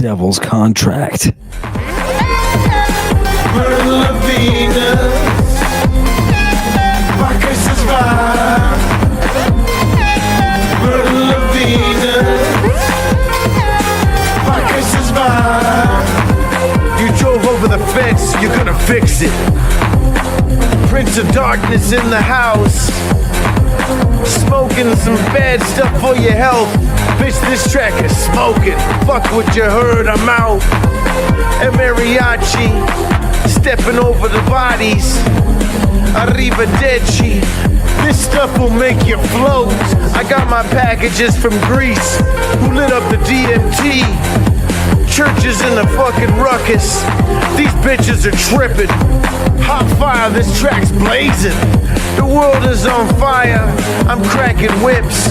devil's contract. You drove over the fence, you're gonna fix it. Prince of Darkness in the house, smoking some bad stuff for your health. Bitch, this track is smoking. Fuck what you heard, I'm out. And mariachi, stepping over the bodies. Arrivederci. This stuff will make you float. I got my packages from Greece, who lit up the DMT. Churches in the fucking ruckus. These bitches are tripping. Hot fire, this track's blazing. The world is on fire. I'm cracking whips.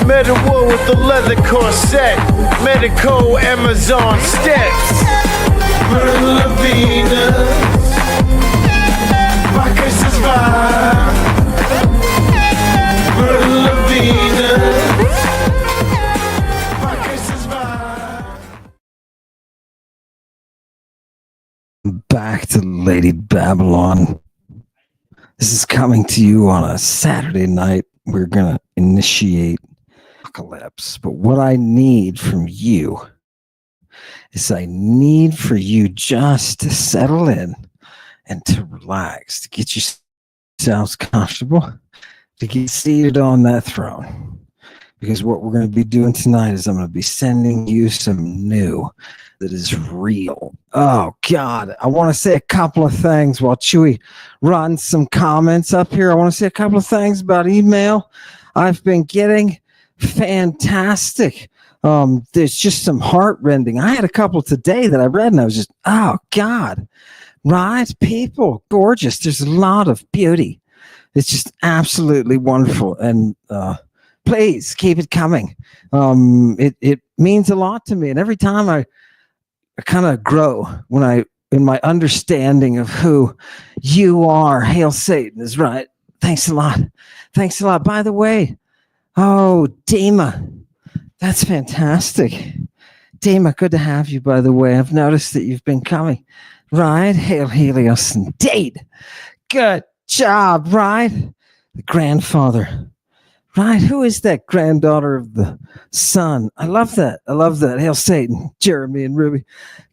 Metawool with the leather corset. Medico Amazon steps. Merla Venus. Bacchus is fire. Merla Venus. Bacchus is fire. Back to Lady Babylon. This is coming to you on a Saturday night. We're going to initiate apocalypse. But what I need from you is I need for you just to settle in and to relax, to get yourselves comfortable, to get seated on that throne. Because what we're going to be doing tonight is I'm going to be sending you some new that is real. Oh, God. I want to say a couple of things while Chewy runs some comments up here. I want to say a couple of things about email I've been getting. Fantastic. There's just some heart-rending. I had a couple today that I read, and I was just, oh, God. Right? People, gorgeous. There's a lot of beauty. It's just absolutely wonderful. And please keep it coming. It means a lot to me. And every time I kind of grow in my understanding of who you are. Hail Satan is right. Thanks a lot. Thanks a lot. By the way, oh, Dima, that's fantastic. Dima, good to have you, by the way. I've noticed that you've been coming. Right? Hail Helios indeed. Good job, right? The grandfather. Right? Who is that granddaughter of the sun? I love that. I love that. Hail Satan, Jeremy and Ruby.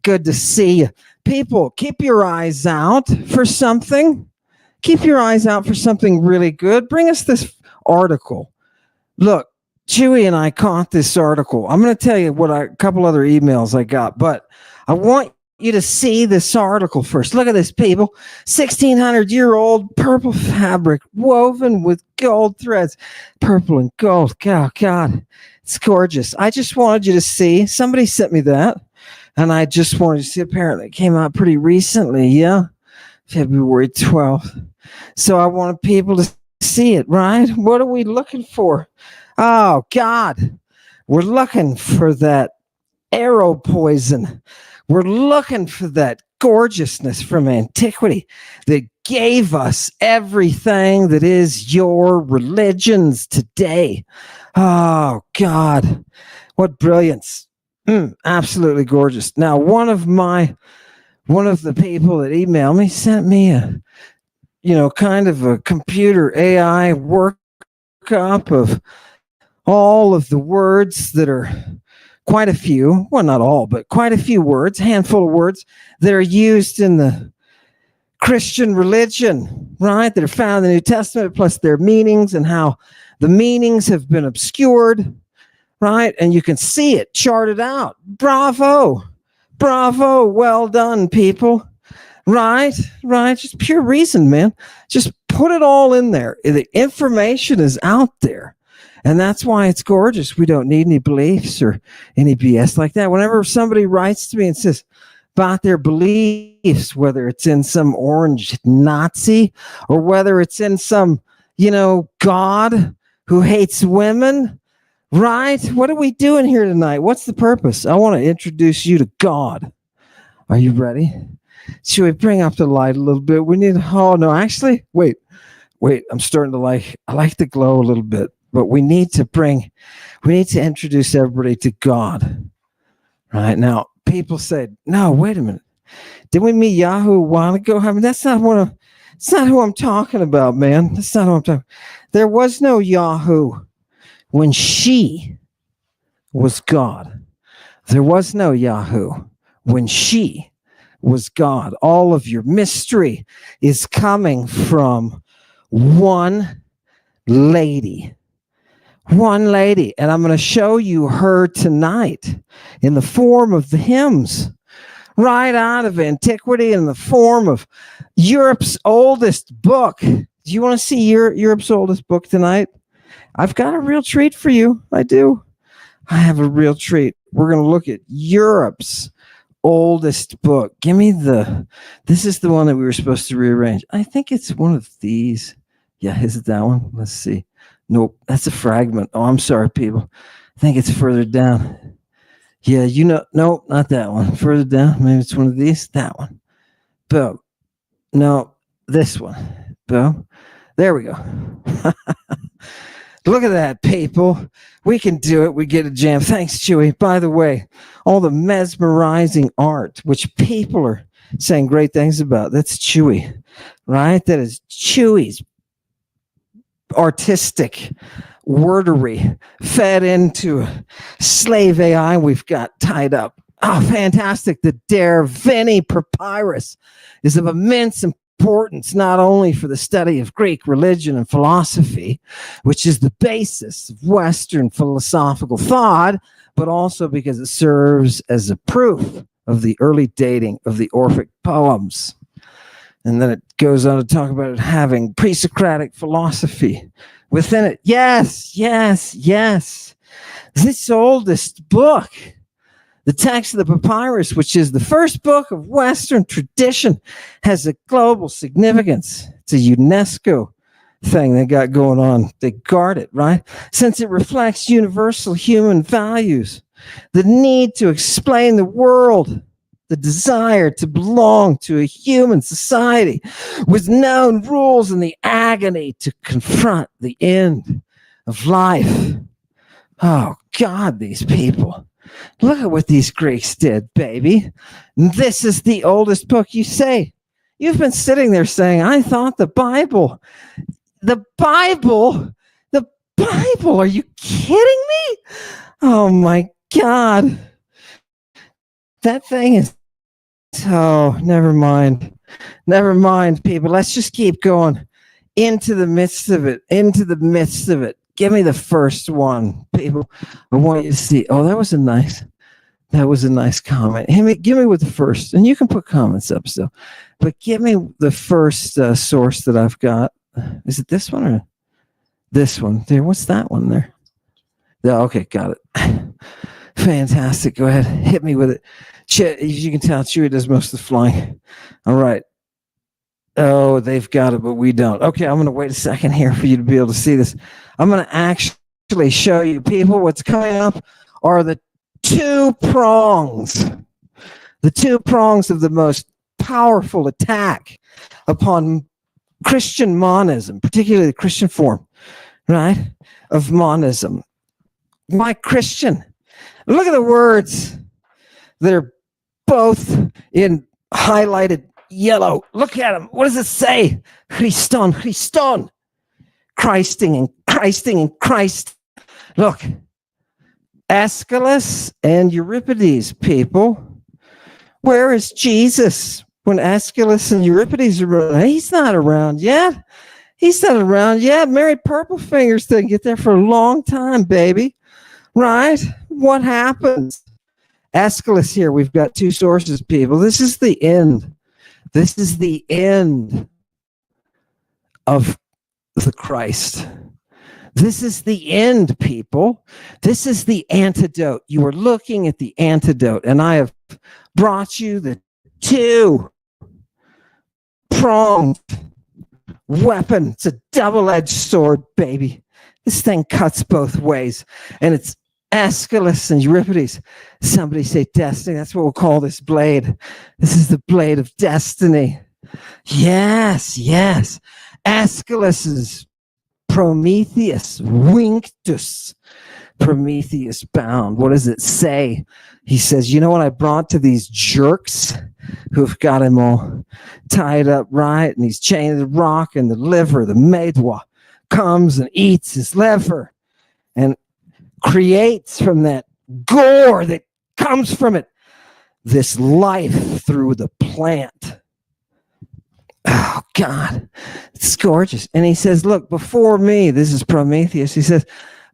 Good to see you. People, keep your eyes out for something. Keep your eyes out for something really good. Bring us this article. Look, Chewy and I caught this article. I'm going to tell you a couple other emails I got, but I want you to see this article first. Look at this, people. 1,600-year-old purple fabric woven with gold threads. Purple and gold. Oh, God. It's gorgeous. I just wanted you to see. Somebody sent me that, and I just wanted to see. Apparently, it came out pretty recently. Yeah. February 12th. So I wanted people to see it, right? What are we looking for? Oh, God. We're looking for that arrow poison. We're looking for that gorgeousness from antiquity that gave us everything that is your religions today. Oh, God. What brilliance. Absolutely gorgeous. Now, one of the people that emailed me sent me a, kind of a computer AI workup of all of the words that are quite a few, well, not all, but quite a few words, handful of words that are used in the Christian religion, right? That are found in the New Testament, plus their meanings and how the meanings have been obscured, right? And you can see it charted out. Bravo. Bravo. Well done, people. Right? Just pure reason, man. Just put it all in there. The information is out there. And that's why it's gorgeous. We don't need any beliefs or any BS like that. Whenever somebody writes to me and says about their beliefs, whether it's in some orange Nazi or whether it's in some, God who hates women, right? What are we doing here tonight? What's the purpose? I want to introduce you to God. Are you ready? Should we bring up the light a little bit? We need, wait. I'm starting to I like the glow a little bit. But we need to introduce everybody to God. Right now, people say, no, wait a minute. Did we meet Yahoo a while ago? I mean, it's not who I'm talking about, man. That's not who I'm talking. There was no Yahoo when she was God. There was no Yahoo when she was God. All of your mystery is coming from one lady. One lady. And I'm going to show you her tonight in the form of the hymns, right out of antiquity, in the form of Europe's oldest book. Do you want to see Europe's oldest book tonight? I've got a real treat for you. I do. I have a real treat. We're going to look at Europe's oldest book. This is the one that we were supposed to rearrange. I think it's one of these. Yeah, is it that one? Let's see. Nope, that's a fragment. Oh, I'm sorry, people. I think it's further down. Yeah, nope, not that one. Further down, maybe it's one of these. That one. Boom. No, this one. Boom. There we go. Look at that, people. We can do it. We get a jam. Thanks, Chewy. By the way, all the mesmerizing art, which people are saying great things about, that's Chewy, right? That is Chewy's artistic wordery fed into a slave AI we've got tied up. Oh, fantastic. The Der Veni Papyrus is of immense importance, not only for the study of Greek religion and philosophy, which is the basis of Western philosophical thought, but also because it serves as a proof of the early dating of the Orphic poems. And then it goes on to talk about it having pre-Socratic philosophy within it. Yes. This oldest book, the text of the papyrus, which is the first book of Western tradition, has a global significance. It's a UNESCO thing they got going on. They guard it, right? Since it reflects universal human values, the need to explain the world, the desire to belong to a human society with known rules, and the agony to confront the end of life. Oh, God, these people. Look at what these Greeks did, baby. This is the oldest book. You say, you've been sitting there saying, I thought the Bible, are you kidding me? Oh my God. That thing is, oh, never mind, people. Let's just keep going into the midst of it. Give me the first one, people. I want you to see. Oh, that was a nice comment. Give me with the first, and you can put comments up still, but give me the first source that I've got. Is it this one or this one? There, what's that one there? Yeah, okay, got it. Fantastic. Go ahead, hit me with it. As you can tell, Chewy does most of the flying. All right. Oh, they've got it, but we don't. Okay, I'm going to wait a second here for you to be able to see this. I'm going to actually show you, people, what's coming up are the two prongs. The two prongs of the most powerful attack upon Christian monism, particularly the Christian form, right, of monism. Why Christian? Look at the words that are both in highlighted yellow. Look at them. What does it say? Christon. Christing and Christ. Look. Aeschylus and Euripides, people. Where is Jesus when Aeschylus and Euripides are around? He's not around yet. Mary Purplefingers didn't get there for a long time, baby. Right? What happens? Aeschylus here. We've got two sources, people. This is the end. This is the end of the Christ. This is the end, people. This is the antidote. You are looking at the antidote, and I have brought you the two-pronged weapon. It's a double-edged sword, baby. This thing cuts both ways, and it's Aeschylus and Euripides. Somebody say destiny. That's what we'll call this blade. This is the blade of destiny. Yes. Aeschylus's Prometheus Vinctus. Prometheus bound. What does it say? He says, you know what I brought to these jerks who've got him all tied up right, and he's chained to the rock, and the liver, the medwa, comes and eats his liver and creates from that gore that comes from it this life through the plant. Oh, God, it's gorgeous. And he says, look, before me, this is Prometheus, he says,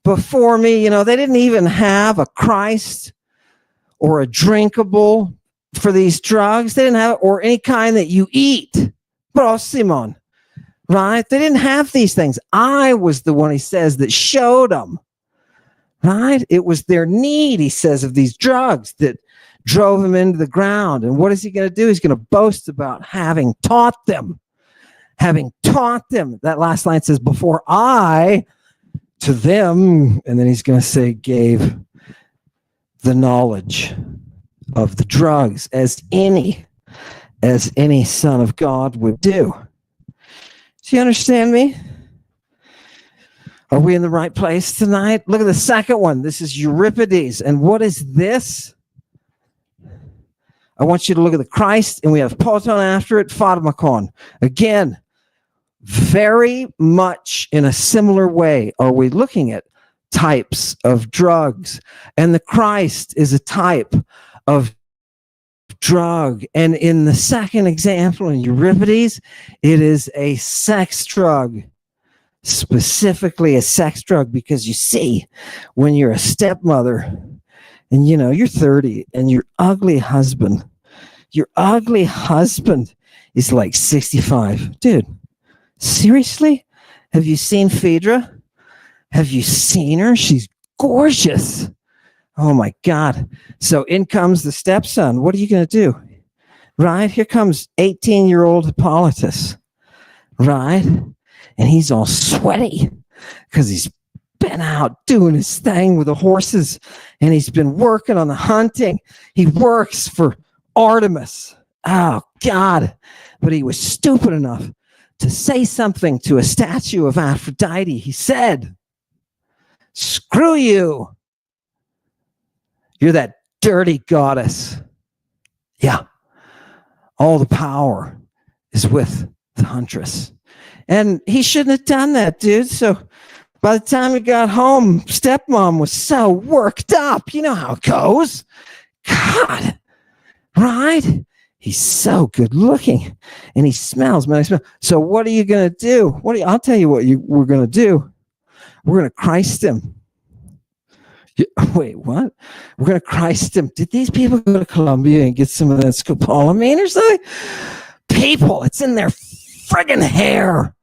before me, they didn't even have a Christ or a drinkable for these drugs. They didn't have, or any kind that you eat. Prosimon, right? They didn't have these things. I was the one, he says, that showed them, right? It was their need, he says, of these drugs that drove him into the ground. And what is he going to do? He's going to boast about having taught them. Having taught them. That last line says, before I to them, and then he's going to say, gave the knowledge of the drugs as any son of God would do. Do you understand me? Are we in the right place tonight? Look at the second one. This is Euripides. And what is this? I want you to look at the Christ, and we have Poton after it, Pharmakon. Again, very much in a similar way are we looking at types of drugs. And the Christ is a type of drug. And in the second example, in Euripides, it is a sex drug. Specifically a sex drug, because you see, when you're a stepmother and you're 30 and your ugly husband is like 65. Dude, seriously? Have you seen Phaedra? Have you seen her? She's gorgeous. Oh my God. So in comes the stepson. What are you going to do? Right? Here comes 18-year-old Hippolytus. Right? And he's all sweaty because he's been out doing his thing with the horses, and he's been working on the hunting. He works for Artemis. Oh, God. But he was stupid enough to say something to a statue of Aphrodite. He said, screw you. You're that dirty goddess. Yeah. All the power is with the huntress. And he shouldn't have done that, dude. So by the time he got home, stepmom was so worked up. You know how it goes. God, right? He's so good looking, and he smells, man. So what are you going to do? I'll tell you what we're going to do. We're going to Christ him. Wait, what? We're going to Christ him. Did these people go to Colombia and get some of that scopolamine or something? People, it's in their friggin' hair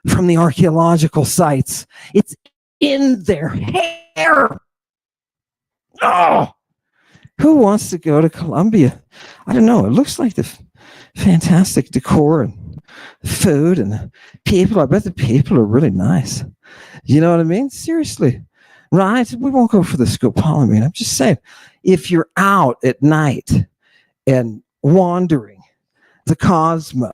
from the archaeological sites. It's in their hair. Oh, who wants to go to Colombia? I don't know. It looks like the fantastic decor and food and the people. I bet the people are really nice. You know what I mean? Seriously. Right? We won't go for the scopolamine. I'm just saying, if you're out at night and wandering the cosmos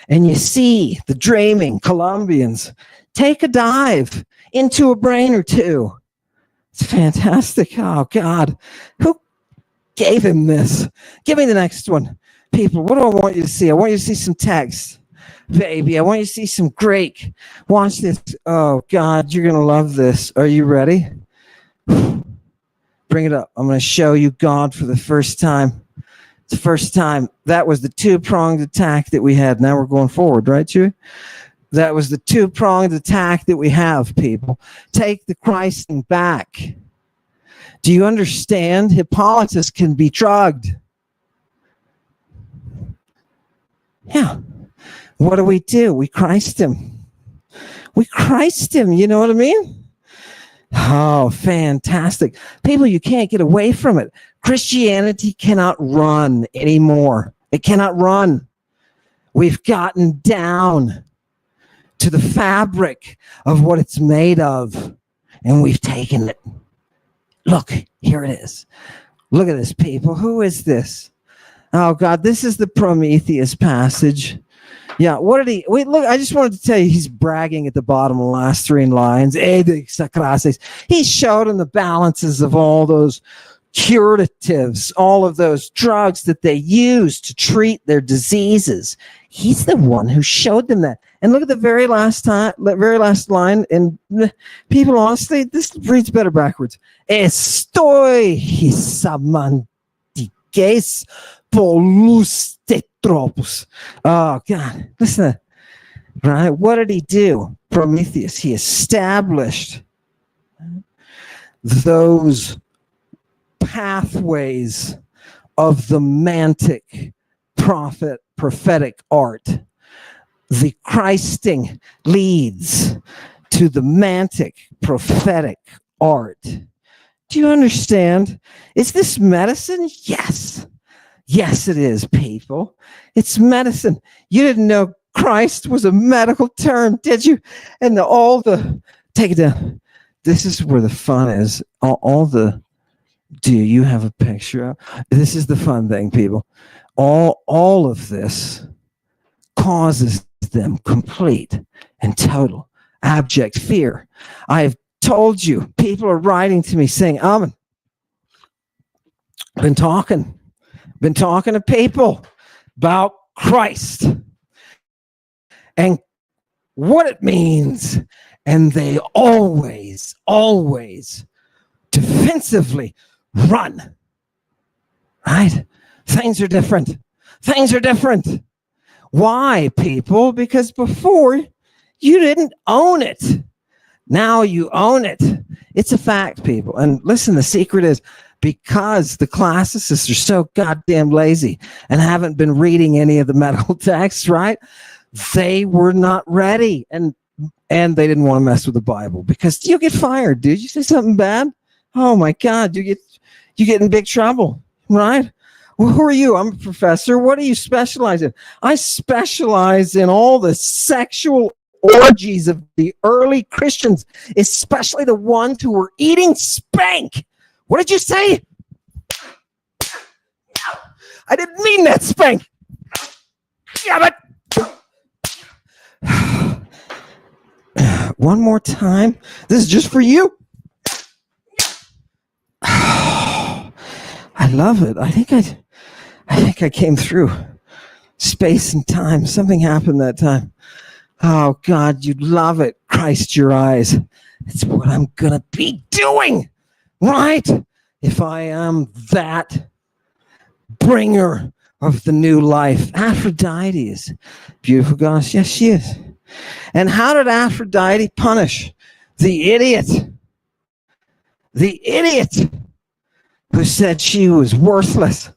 and you see the dreaming Colombians, take a dive into a brain or two. It's fantastic. Oh, God. Who gave him this? Give me the next one. People, what do I want you to see? I want you to see some text. Baby, I want you to see some Greek. Watch this. Oh, God, you're going to love this. Are you ready? Bring it up. I'm going to show you God for the first time. It's the first time. That was the two-pronged attack that we had. Now we're going forward, right, Chewie? That was the two-pronged attack that we have, people. Take the Christing back. Do you understand? Hippolytus can be drugged. Yeah. What do? We Christ him. We Christ him. You know what I mean? Oh, fantastic. People, you can't get away from it. Christianity cannot run anymore. It cannot run. We've gotten down to the fabric of what it's made of, and we've taken it. Look, here it is. Look at this, people. Who is this? Oh, God, this is the Prometheus passage. Yeah, what did he? Wait, look, I just wanted to tell you he's bragging at the bottom of the last three lines. He showed him the balances of all those curatives, all of those drugs that they use to treat their diseases. He's the one who showed them that. And look at the very last line. And people, honestly, this reads better backwards. Estoy hisamantiques polus tetropus. Oh God, listen. Right? What did he do? Prometheus. He established those pathways of the mantic prophetic art. The Christing leads to the mantic prophetic art. Do you understand? Is this medicine? Yes. Yes, it is, people. It's medicine. You didn't know Christ was a medical term, did you? And take it down. This is where the fun is. Do you have a picture of? This is the fun thing, people. All of this causes them complete and total abject fear. I've told you, people are writing to me saying, Amen, been talking to people about Christ and what it means. And they always defensively run. Right? Things are different. Why, people? Because before you didn't own it. Now you own it. It's a fact, people. And listen, the secret is because the classicists are so goddamn lazy and haven't been reading any of the medical texts, right? They were not ready. And they didn't want to mess with the Bible because you get fired, dude. You say something bad? Oh my God, you get in big trouble, right? Well, who are you? I'm a professor. What do you specialize in? I specialize in all the sexual orgies of the early Christians, especially the ones who were eating spank. What did you say? I didn't mean that spank. Damn it. One more time. This is just for you. I love it. I think I came through space and time. Something happened that time. Oh God, you'd love it. Christ your eyes. It's what I'm gonna be doing, right? If I am that bringer of the new life. Aphrodite is beautiful goddess. Yes, she is. And how did Aphrodite punish the idiot? The idiot who said she was worthless,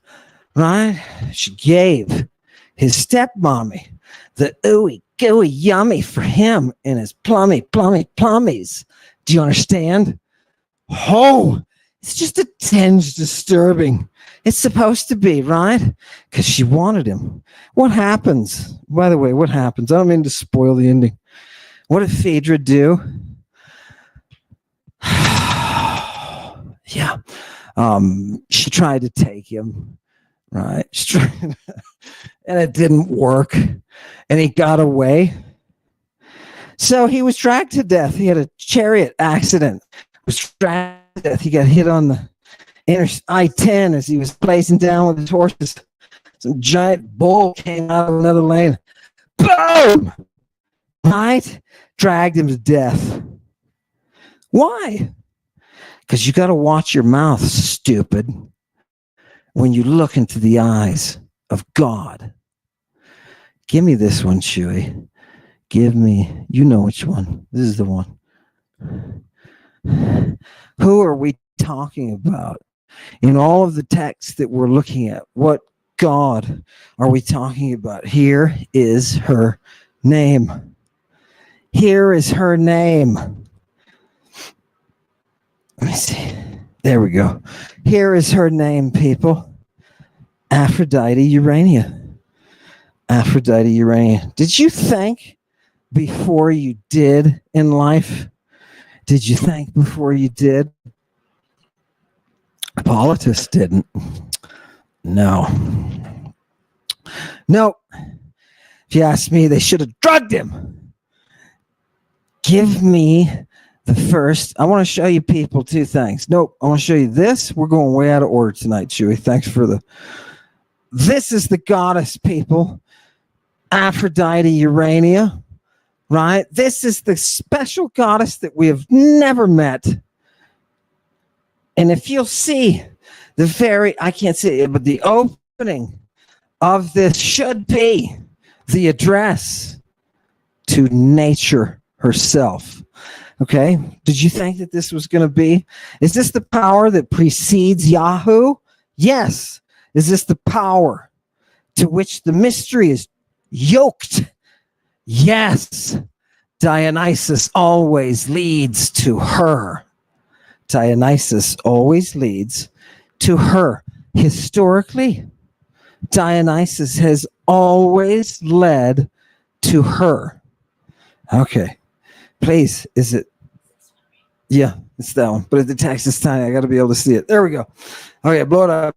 right? She gave his stepmommy the ooey gooey yummy for him and his plummies. Do you understand? Oh, it's just a tinge disturbing. It's supposed to be, right? Because she wanted him. What happens? By the way, what happens? I don't mean to spoil the ending. What did Phaedra do? Yeah. She tried to take him, right? And it didn't work. And he got away. So he was dragged to death. He had a chariot accident. Was dragged to death. He got hit on the I-10 as he was placing down with his horses. Some giant bull came out of another lane. Boom! Right? Dragged him to death. Why? Because you got to watch your mouth, stupid, when you look into the eyes of God. Give me this one, Chewy. Give me, you know which one. This is the one. Who are we talking about? In all of the texts that we're looking at, what God are we talking about? Here is her name. Here is her name. Let me see. There we go. Here is her name, people. Aphrodite Urania. Aphrodite Urania. Did you think before you did in life? Did you think before you did? Politics didn't. No. If you ask me, they should have drugged him. Give me the first. I want to show you people two things. Nope, I want to show you this. We're going way out of order tonight, Chewy. Thanks for the. This is the goddess, people. Aphrodite Urania, right? This is the special goddess that we have never met. And if you'll see the very, I can't see it, but the opening of this should be the address to nature herself. Okay? Did you think that this was going to be? Is this the power that precedes Yahoo? Yes. Is this the power to which the mystery is yoked? Yes. Dionysus always leads to her. Dionysus always leads to her. Historically, Dionysus has always led to her. Okay. Please, is it? Yeah, it's that one. But the text is tiny. I got to be able to see it. There we go. Okay, blow it up.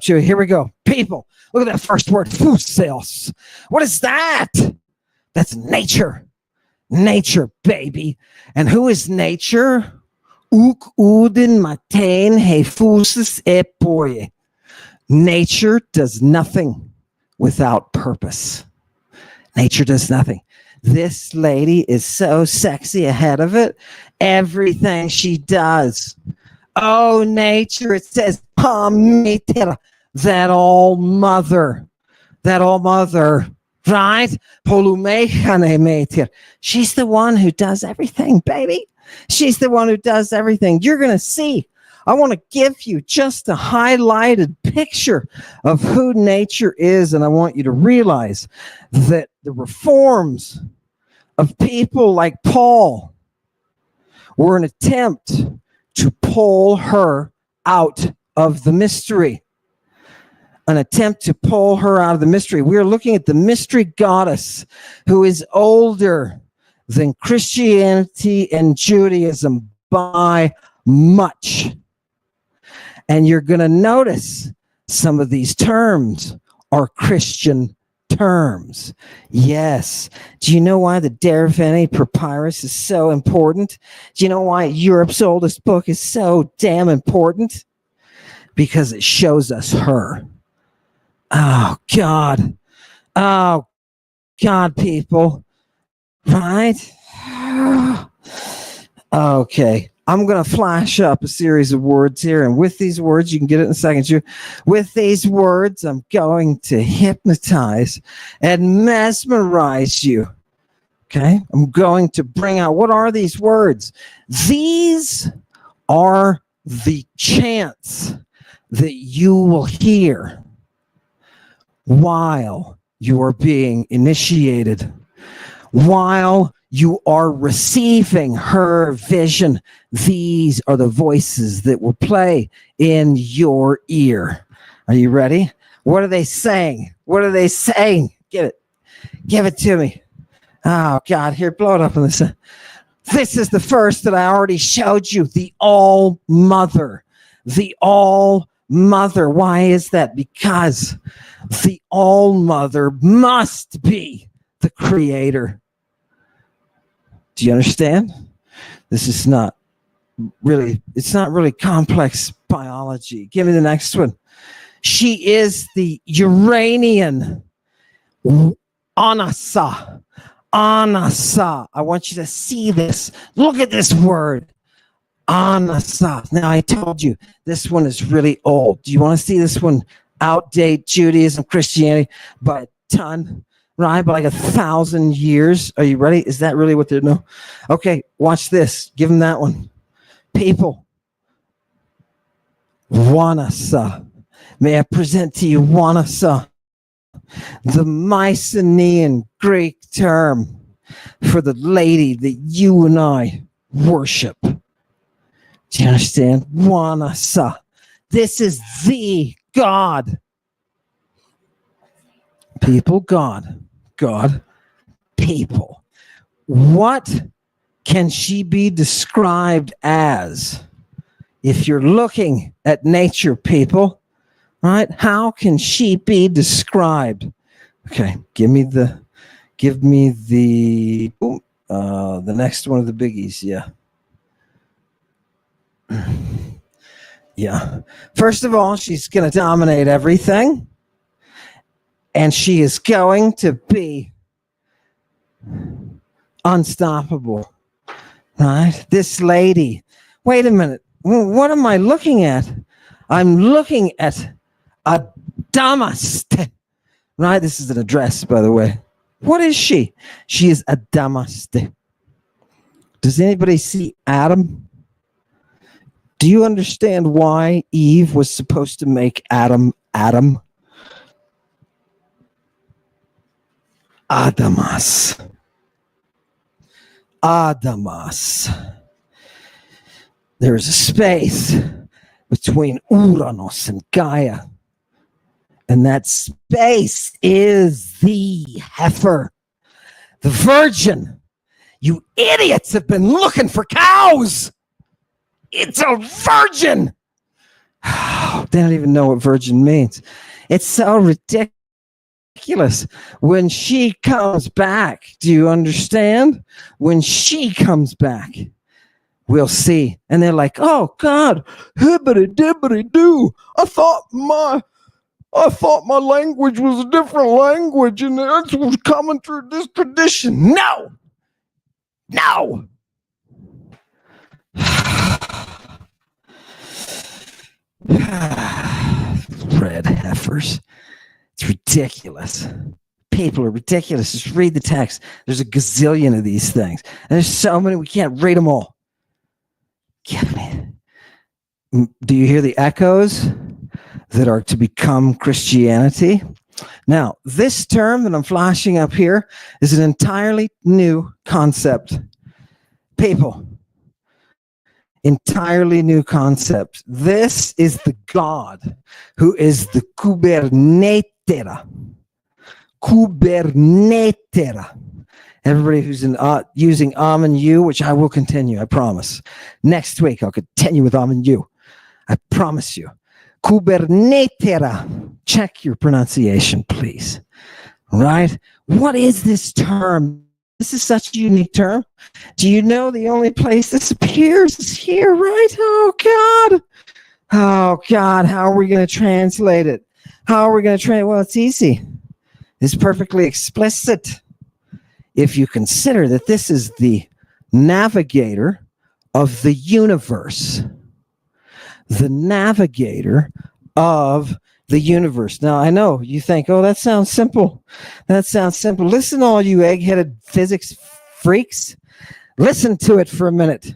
Here we go. People, look at that first word, fuseos. What is that? That's nature. Nature, baby. And who is nature? Uk udin matain hefusis epoye. Nature does nothing without purpose. Nature does nothing. This lady is so sexy ahead of it. Everything she does. Oh, nature, it says, that all mother, right? She's the one who does everything, baby. She's the one who does everything. You're going to see. I want to give you just a highlighted picture of who nature is, and I want you to realize that the reforms of people like Paul were an attempt to pull her out of the mystery. An attempt to pull her out of the mystery. We are looking at the mystery goddess who is older than Christianity and Judaism by much. And you're going to notice some of these terms are Christian terms. Yes. Do you know why the Derveni Papyrus is so important? Do you know why Europe's oldest book is so damn important? Because it shows us her. Oh, God. Oh, God, people. Right? Okay. I'm going to flash up a series of words here. And with these words, you can get it in a second. With these words, I'm going to hypnotize and mesmerize you. Okay? I'm going to bring out, what are these words? These are the chants that you will hear while you are being initiated, while you are receiving her vision. These are the voices that will play in your ear. Are you ready? What are they saying? What are they saying? Give it to me. Oh, God, here, blow it up on this. This is the first that I already showed you, the All-Mother. The All-Mother. Why is that? Because the All-Mother must be the creator. Do you understand? This is not really, it's not really complex biology. Give me the next one. She is the Uranian Anasa. Anasa. I want you to see this. Look at this word. Anasa. Now, I told you this one is really old. Do you want to see this one outdate Judaism, Christianity by a ton? Right? By like 1,000 years. Are you ready? Is that really what they're no? Okay, watch this. Give them that one. People. Wanasa. May I present to you Wanasa, the Mycenaean Greek term for the lady that you and I worship. Do you understand? Wanasa. This is the God. People, God. God, people. What can she be described as? If you're looking at nature, people, right? How can she be described? Okay, give me the the next one of the biggies. Yeah. Yeah. First of all, she's going to dominate everything, and she is going to be unstoppable. Right? This lady. Wait a minute. What am I looking at? I'm looking at a damaste. Right? This is an address, by the way. What is she? She is a damaste. Does anybody see Adam? Do you understand why Eve was supposed to make Adam Adam? Adamas. Adamas. There is a space between Uranus and Gaia. And that space is the heifer, the virgin. You idiots have been looking for cows. It's a virgin. They don't even know what virgin means. It's so ridiculous. When she comes back, do you understand? When she comes back, we'll see. And they're like, oh God, hibbity dibbity doo. I thought my language was a different language and it was coming through this tradition. No. Red heifers. It's ridiculous. People are ridiculous. Just read the text. There's a gazillion of these things. And there's so many, we can't read them all. Do you hear the echoes that are to become Christianity? Now, this term that I'm flashing up here is an entirely new concept. People, entirely new concept. This is the God who is the Kubernetera. Kubernetera. Everybody who's using and you, which I will continue, I promise. Next week, I'll continue with and you. I promise you. Kubernetera. Check your pronunciation, please. Right? What is this term? This is such a unique term. Do you know the only place this appears is here, right? Oh, God. Oh, God. How are we going to translate it? How are we going to translate? Well, it's easy. It's perfectly explicit. If you consider that this is the navigator of the universe. The navigator of the universe. Now, I know you think, oh, that sounds simple. That sounds simple. Listen, all you egg-headed physics freaks. Listen to it for a minute.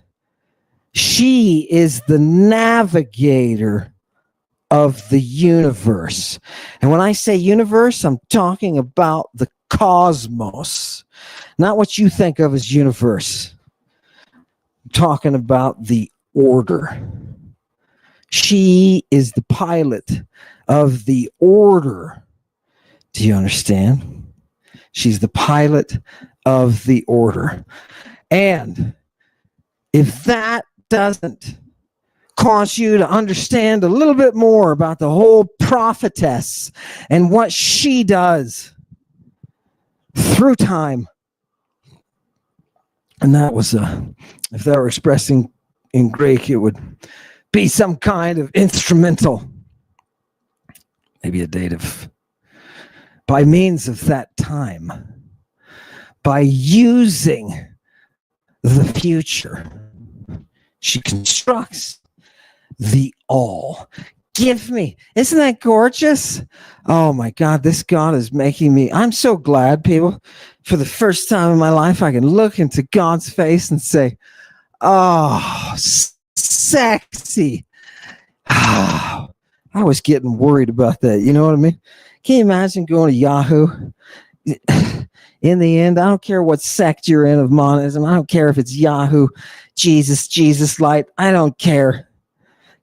She is the navigator of the universe. And when I say universe, I'm talking about the cosmos, not what you think of as universe. I'm talking about the order. She is the pilot of the order. Do you understand? She's the pilot of the order. And if that doesn't cause you to understand a little bit more about the whole prophetess and what she does through time, and that was if that were expressing in Greek, it would be some kind of instrumental, maybe a dative, by means of that time, by using the future, she constructs the all. Give me, isn't that gorgeous? Oh my God, this God is making me, I'm so glad, people, for the first time in my life, I can look into God's face and say, oh, sexy. Oh, I was getting worried about that. You know what I mean? Can you imagine going to Yahoo? In the end, I don't care what sect you're in of monism. I don't care if it's Yahoo, Jesus Light. I don't care.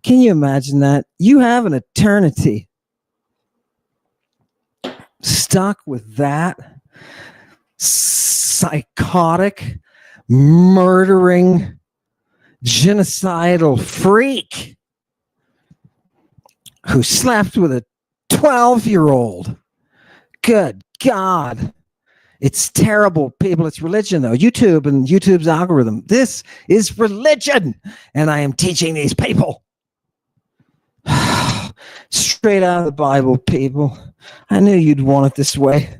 Can you imagine that? You have an eternity stuck with that psychotic, murdering, genocidal freak who slept with a 12-year-old. Good God. It's terrible, people. It's religion, though. YouTube and YouTube's algorithm. This is religion. And I am teaching these people. Straight out of the Bible, people. I knew you'd want it this way.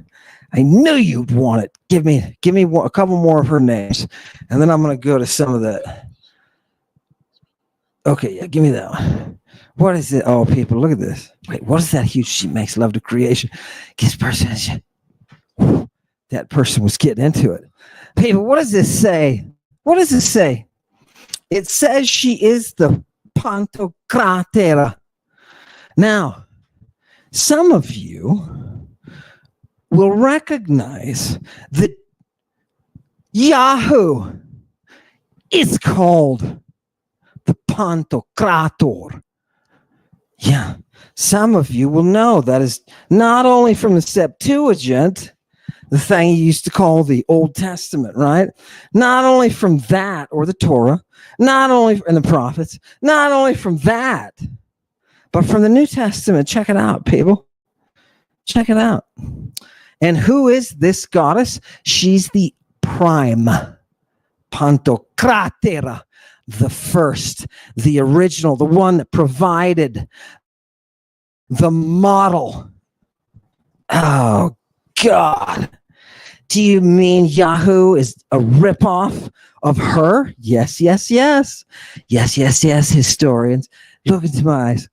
I knew you'd want it. Give me a couple more of her names. And then I'm going to go to some of that. Okay, yeah, give me that one. What is it? Oh, people, look at this. Wait, what is that huge? She makes love to creation. Gives person. That person was getting into it. People, what does this say? What does this say? It says she is the Pantocratera. Now, some of you will recognize that Yahoo is called the Pantocrator. Yeah, some of you will know that is not only from the Septuagint, the thing you used to call the Old Testament, right? Not only from that, or the Torah, not only in the prophets, not only from that, but from the New Testament. Check it out, people. Check it out. And who is this goddess? She's the prime Pantocratera, the first, the original, the one that provided the model. Oh, God. Do you mean Yahoo is a ripoff of her? Yes, yes, yes. Yes, yes, yes, historians. Look into my eyes.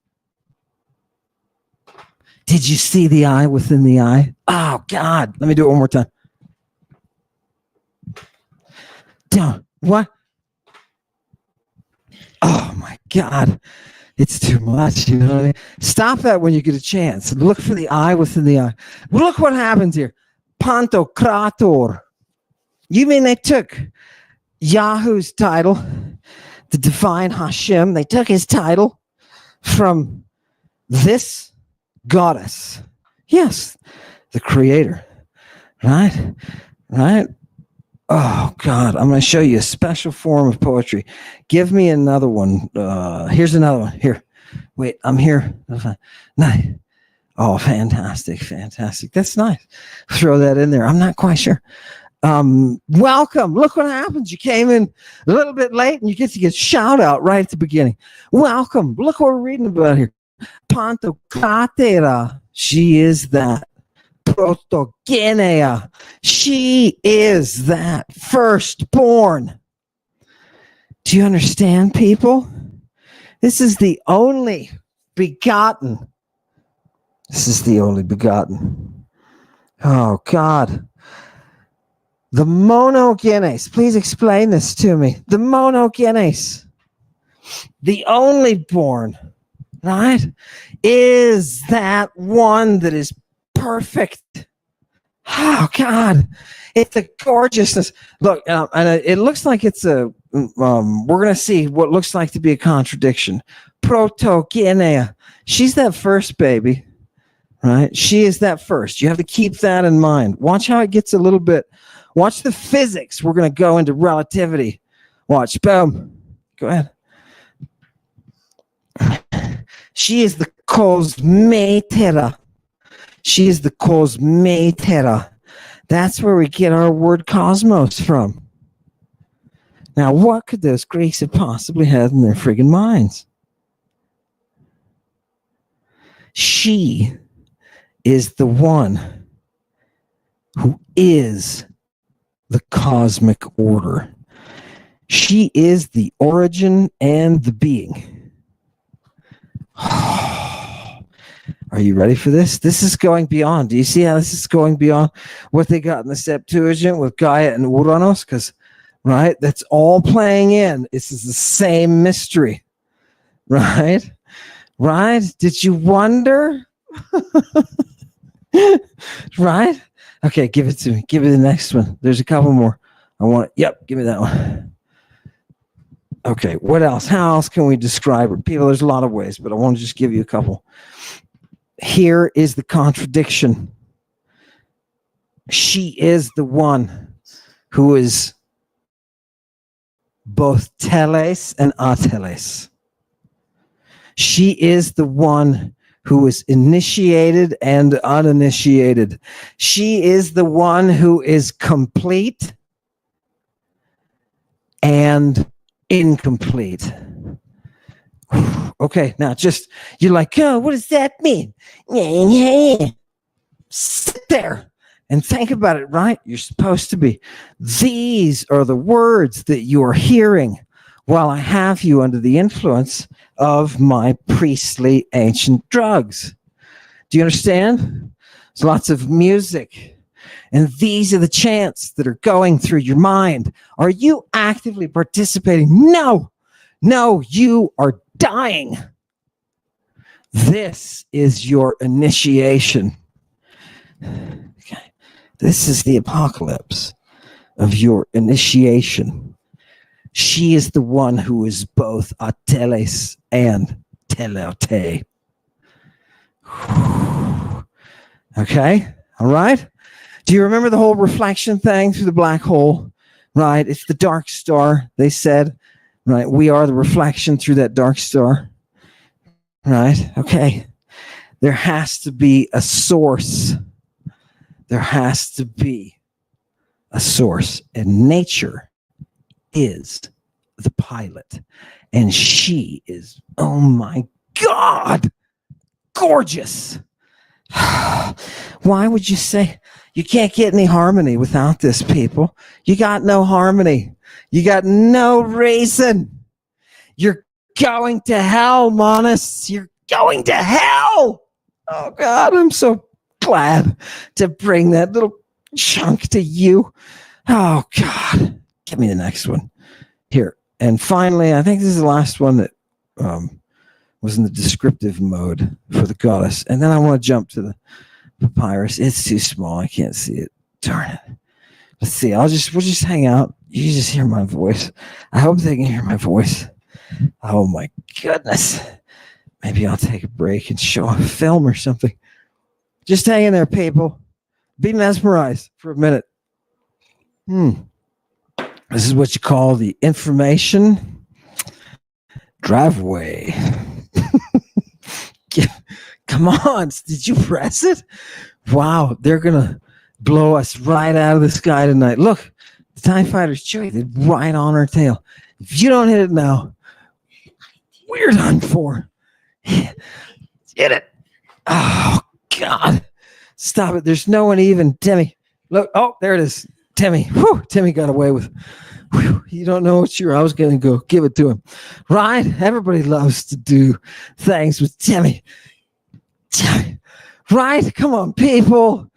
Did you see the eye within the eye? Oh, God. Let me do it one more time. Down. What? Oh, my God. It's too much, you know what I mean? Stop that when you get a chance. Look for the eye within the eye. Look what happens here. Pantocrator. You mean they took Yahoo's title, the divine Hashem, they took his title from this goddess. Yes, the creator. Right? Right? Oh, God, I'm going to show you a special form of poetry. Give me another one. Here's another one. Here. Wait, I'm here. Nice. Oh, fantastic, fantastic. That's nice. Throw that in there. I'm not quite sure. Welcome. Look what happens. You came in a little bit late and you get to get shout out right at the beginning. Welcome. Look what we're reading about here. Pantocratera. She is that. Protogenea. She is that firstborn. Do you understand, people? This is the only begotten. This is the only begotten. Oh, God. The monogenes. Please explain this to me. The monogenes. The only born, right? Is that one that is perfect. Oh, God. It's a gorgeousness. Look, and it looks like it's a, we're going to see what looks like to be a contradiction. Protogenea. She's that first baby, right? She is that first. You have to keep that in mind. Watch how it gets a little bit. Watch the physics. We're going to go into relativity. Watch. Boom. Go ahead. She is the cosmetera. She is the cosmetera. That's where we get our word cosmos from. Now, what could those Greeks have possibly had in their friggin' minds? She is the one who is the cosmic order. She is the origin and the being. Are you ready for this? This is going beyond. Do you see how this is going beyond what they got in the Septuagint with Gaia and Uranus? Because, right, that's all playing in. This is the same mystery, right? Right? Did you wonder? Right? Okay, give it to me. Give me the next one. There's a couple more. I want it. Yep, give me that one. Okay, what else? How else can we describe her? People, there's a lot of ways, but I want to just give you a couple. Here is the contradiction. She is the one who is both teles and ateles. She is the one who is initiated and uninitiated. She is the one who is complete and incomplete. Okay, now just, you're like, oh, what does that mean? Sit there and think about it, right? You're supposed to be. These are the words that you are hearing while I have you under the influence of my priestly ancient drugs. Do you understand? There's lots of music, and these are the chants that are going through your mind. Are you actively participating? No, you are dying. This is your initiation. Okay. This is the apocalypse of your initiation. She is the one who is both ateles and teleote. Okay, all right. Do you remember the whole reflection thing through the black hole? Right, it's the dark star, they said. Right, we are the reflection through that dark star. Right, okay. There has to be a source. There has to be a source. And nature is the pilot. And she is, oh my God, gorgeous. Why would you say you can't get any harmony without this, people? You got no harmony. You got no reason. You're going to hell, Manus. You're going to hell. Oh, God, I'm so glad to bring that little chunk to you. Oh, God. Give me the next one. Here. And finally, I think this is the last one that was in the descriptive mode for the goddess. And then I want to jump to the papyrus. It's too small. I can't see it. Darn it. Let's see. We'll just hang out. You just hear my voice. I hope they can hear my voice. Oh my goodness. Maybe I'll take a break and show a film or something. Just hang in there, people. Be mesmerized for a minute. This is what you call the information driveway. Come on. Did you press it? Wow. They're going to blow us right out of the sky tonight. Look, the TIE Fighter's Chewie. They're right on our tail. If you don't hit it now, we're done for. Hit it. Oh, God. Stop it. There's no one even. Timmy. Look. Oh, there it is. Timmy. Whew. Timmy got away with. Whew. You don't know what I was going to go give it to him. Right? Everybody loves to do things with Timmy. Timmy. Right? Come on, people.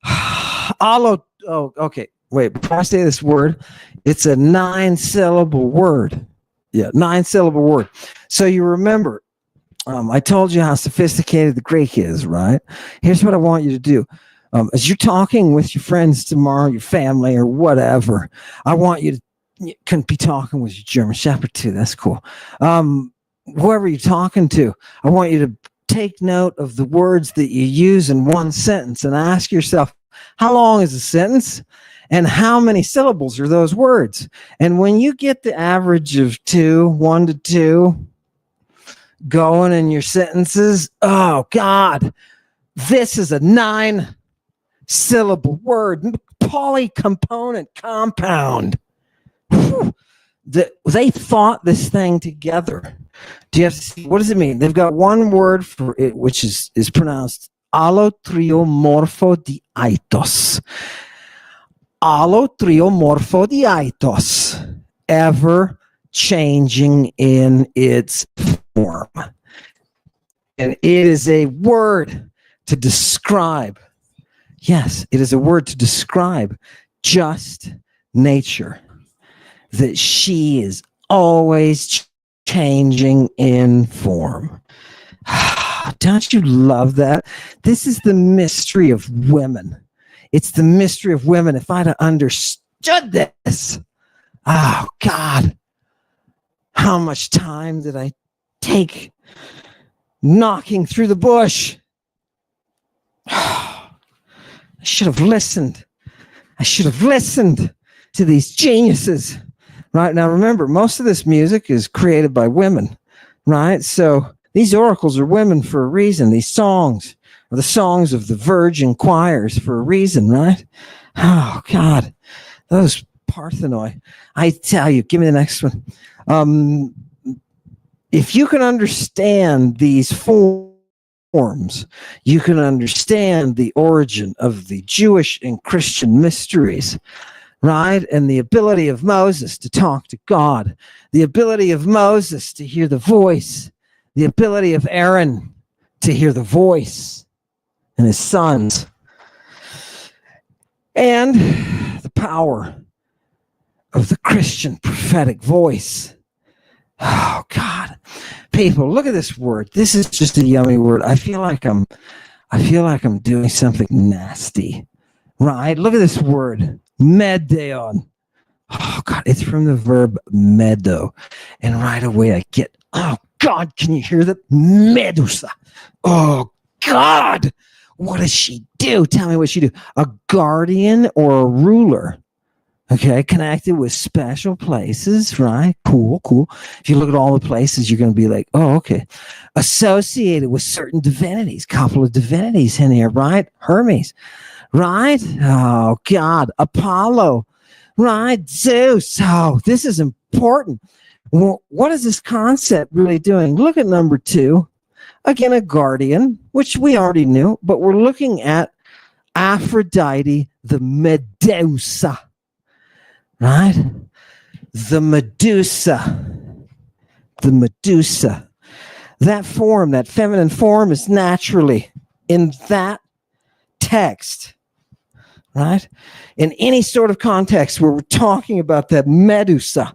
Oh, okay. Wait, before I say this word, it's a 9-syllable word. Yeah, 9-syllable word. So you remember, I told you how sophisticated the Greek is, right? Here's what I want you to do. As you're talking with your friends tomorrow, your family or whatever, I want you can be talking with your German Shepherd too. That's cool. Whoever you're talking to, I want you to take note of the words that you use in one sentence and ask yourself, how long is a sentence? And how many syllables are those words? And when you get the average of 1 to 2 going in your sentences, oh God, this is a 9-syllable word, polycomponent compound. Whew. They thought this thing together. Do you have to see, what does it mean? They've got one word for it, which is pronounced allotriomorphodiaitos. Allotriomorphodiaitos, ever changing in its form. And it is a word to describe. Yes, it is a word to describe just nature. That she is always changing in form. Don't you love that? This is the mystery of women. It's the mystery of women. If I'd have understood this, oh God, how much time did I take knocking through the bush? I should have listened. I should have listened to these geniuses. Right now, remember, most of this music is created by women, right? So These oracles are women for a reason. These songs are the songs of the virgin choirs for a reason, right? Oh, God. Those Parthenoi. I tell you, give me the next one. If you can understand these forms, you can understand the origin of the Jewish and Christian mysteries, right? And the ability of Moses to talk to God, the ability of Moses to hear the voice, the ability of Aaron to hear the voice and his sons, and the power of the Christian prophetic voice. Oh, God. People, look at this word. This is just a yummy word. I feel like I'm doing something nasty. Right? Look at this word. Medon. Oh, God. It's from the verb medo. And right away I get, oh, God, can you hear that? Medusa. Oh, God. What does she do? Tell me what she do. A guardian or a ruler. Okay, connected with special places, right? Cool. If you look at all the places, you're going to be like, oh, okay. Associated with certain divinities, couple of divinities in here, right? Hermes, right? Oh, God. Apollo, right? Zeus. Oh, this is important. Well, what is this concept really doing? Look at number 2. Again, a guardian, which we already knew, but we're looking at Aphrodite, the Medusa. Right? The Medusa. That form, that feminine form, is naturally in that text. Right? In any sort of context where we're talking about that Medusa,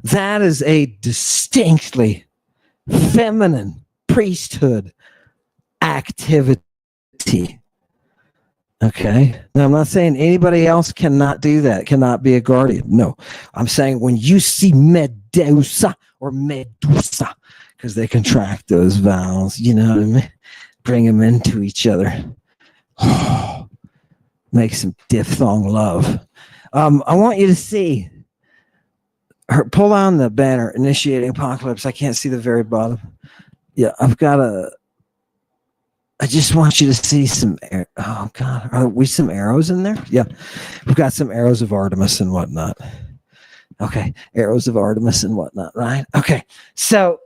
that is a distinctly feminine priesthood activity. Okay. Now, I'm not saying anybody else cannot do that, cannot be a guardian. No. I'm saying when you see Medusa or Medusa, because they contract those vowels, you know what I mean? Bring them into each other. Oh, make some diphthong love. I want you to see her. Pull on the banner, initiating apocalypse. I can't see the very bottom. Yeah, I just want you to see some, oh, God, are we some arrows in there? Yeah, we've got some arrows of Artemis and whatnot. Okay, arrows of Artemis and whatnot, right? Okay, so,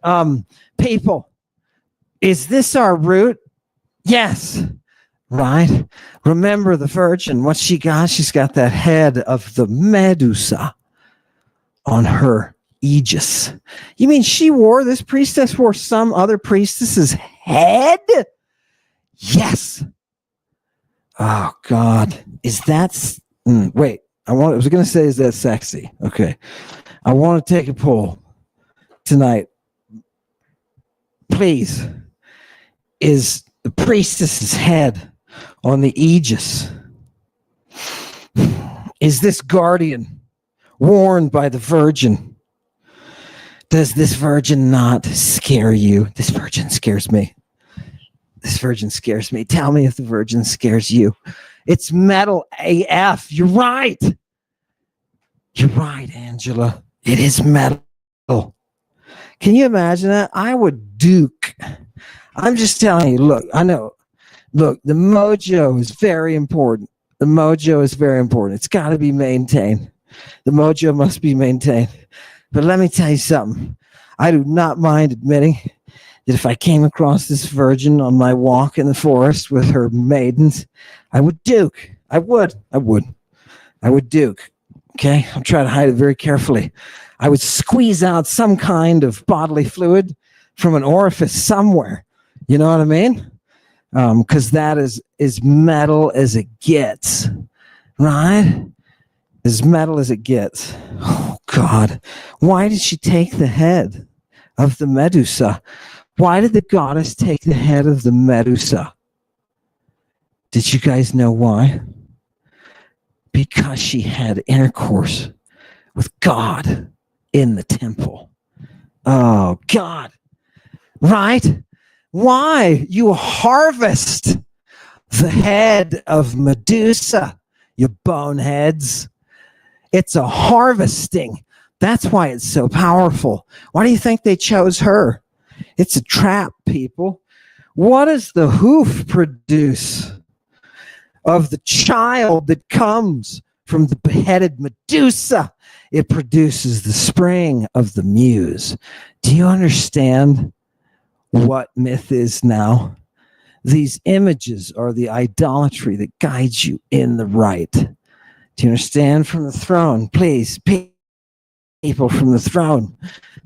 people, is this our root? Yes, right? Remember the virgin, what she got? She's got that head of the Medusa on her aegis. You mean this priestess wore some other priestess's head? Yes. Oh, God. Is that... wait. I was going to say, is that sexy? Okay. I want to take a poll tonight. Please. Is the priestess's head on the aegis? Is this guardian worn by the virgin? Does this virgin not scare you? This virgin scares me. This virgin scares me. Tell me if the virgin scares you. It's metal AF. You're right. You're right, Angela. It is metal. Can you imagine that? I would duke. I'm just telling you, look, I know. Look, the mojo is very important. The mojo is very important. It's got to be maintained. The mojo must be maintained. But let me tell you something. I do not mind admitting that if I came across this virgin on my walk in the forest with her maidens, I would duke. I would duke. Okay? I'm trying to hide it very carefully. I would squeeze out some kind of bodily fluid from an orifice somewhere. You know what I mean? Because that is as metal as it gets. Right? As metal as it gets. Oh, God. Why did she take the head of the Medusa? Why did the goddess take the head of the Medusa? Did you guys know why? Because she had intercourse with God in the temple. Oh, God. Right? Why? You harvest the head of Medusa, you boneheads. It's a harvesting. That's why it's so powerful. Why do you think they chose her? It's a trap, people. What does the hoof produce of the child that comes from the beheaded Medusa? It produces the spring of the muse. Do you understand what myth is now? These images are the idolatry that guides you in the right. Do you understand? From the throne, please, people from the throne,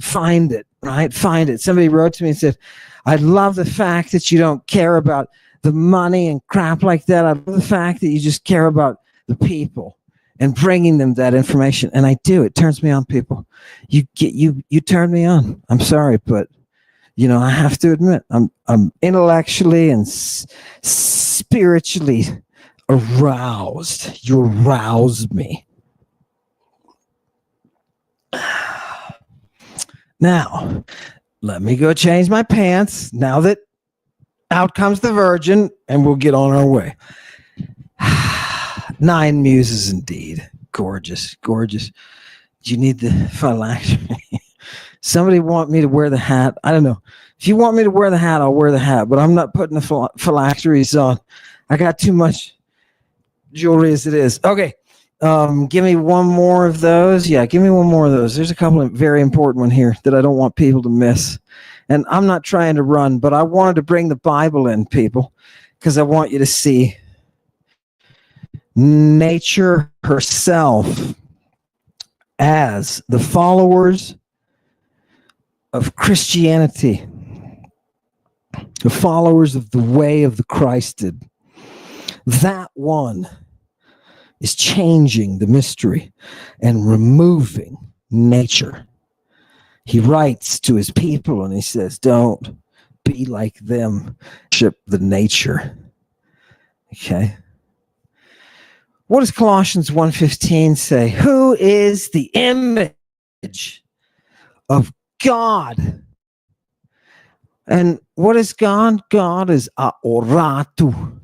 find it, right? Find it. Somebody wrote to me and said, I love the fact that you don't care about the money and crap like that. I love the fact that you just care about the people and bringing them that information. And I do. It turns me on, people. You turn me on. I'm sorry, but I have to admit, I'm intellectually and spiritually aroused. You arouse me. Now, let me go change my pants. Now that out comes the virgin, and we'll get on our way. 9 muses indeed. Gorgeous, gorgeous. Do you need the phylactery? Somebody want me to wear the hat? I don't know. If you want me to wear the hat, I'll wear the hat, but I'm not putting the phylacteries on. I got too much jewelry as it is. Okay. Give me one more of those. Yeah, give me one more of those. There's a couple of very important one here that I don't want people to miss. And I'm not trying to run, but I wanted to bring the Bible in, people, because I want you to see nature herself as the followers of Christianity, the followers of the way of the Christed. That one is changing the mystery and removing nature. He writes to his people and he says, don't be like them, worship the nature. Okay. What does Colossians 1:15 say? Who is the image of God? And what is God? God is aoratu.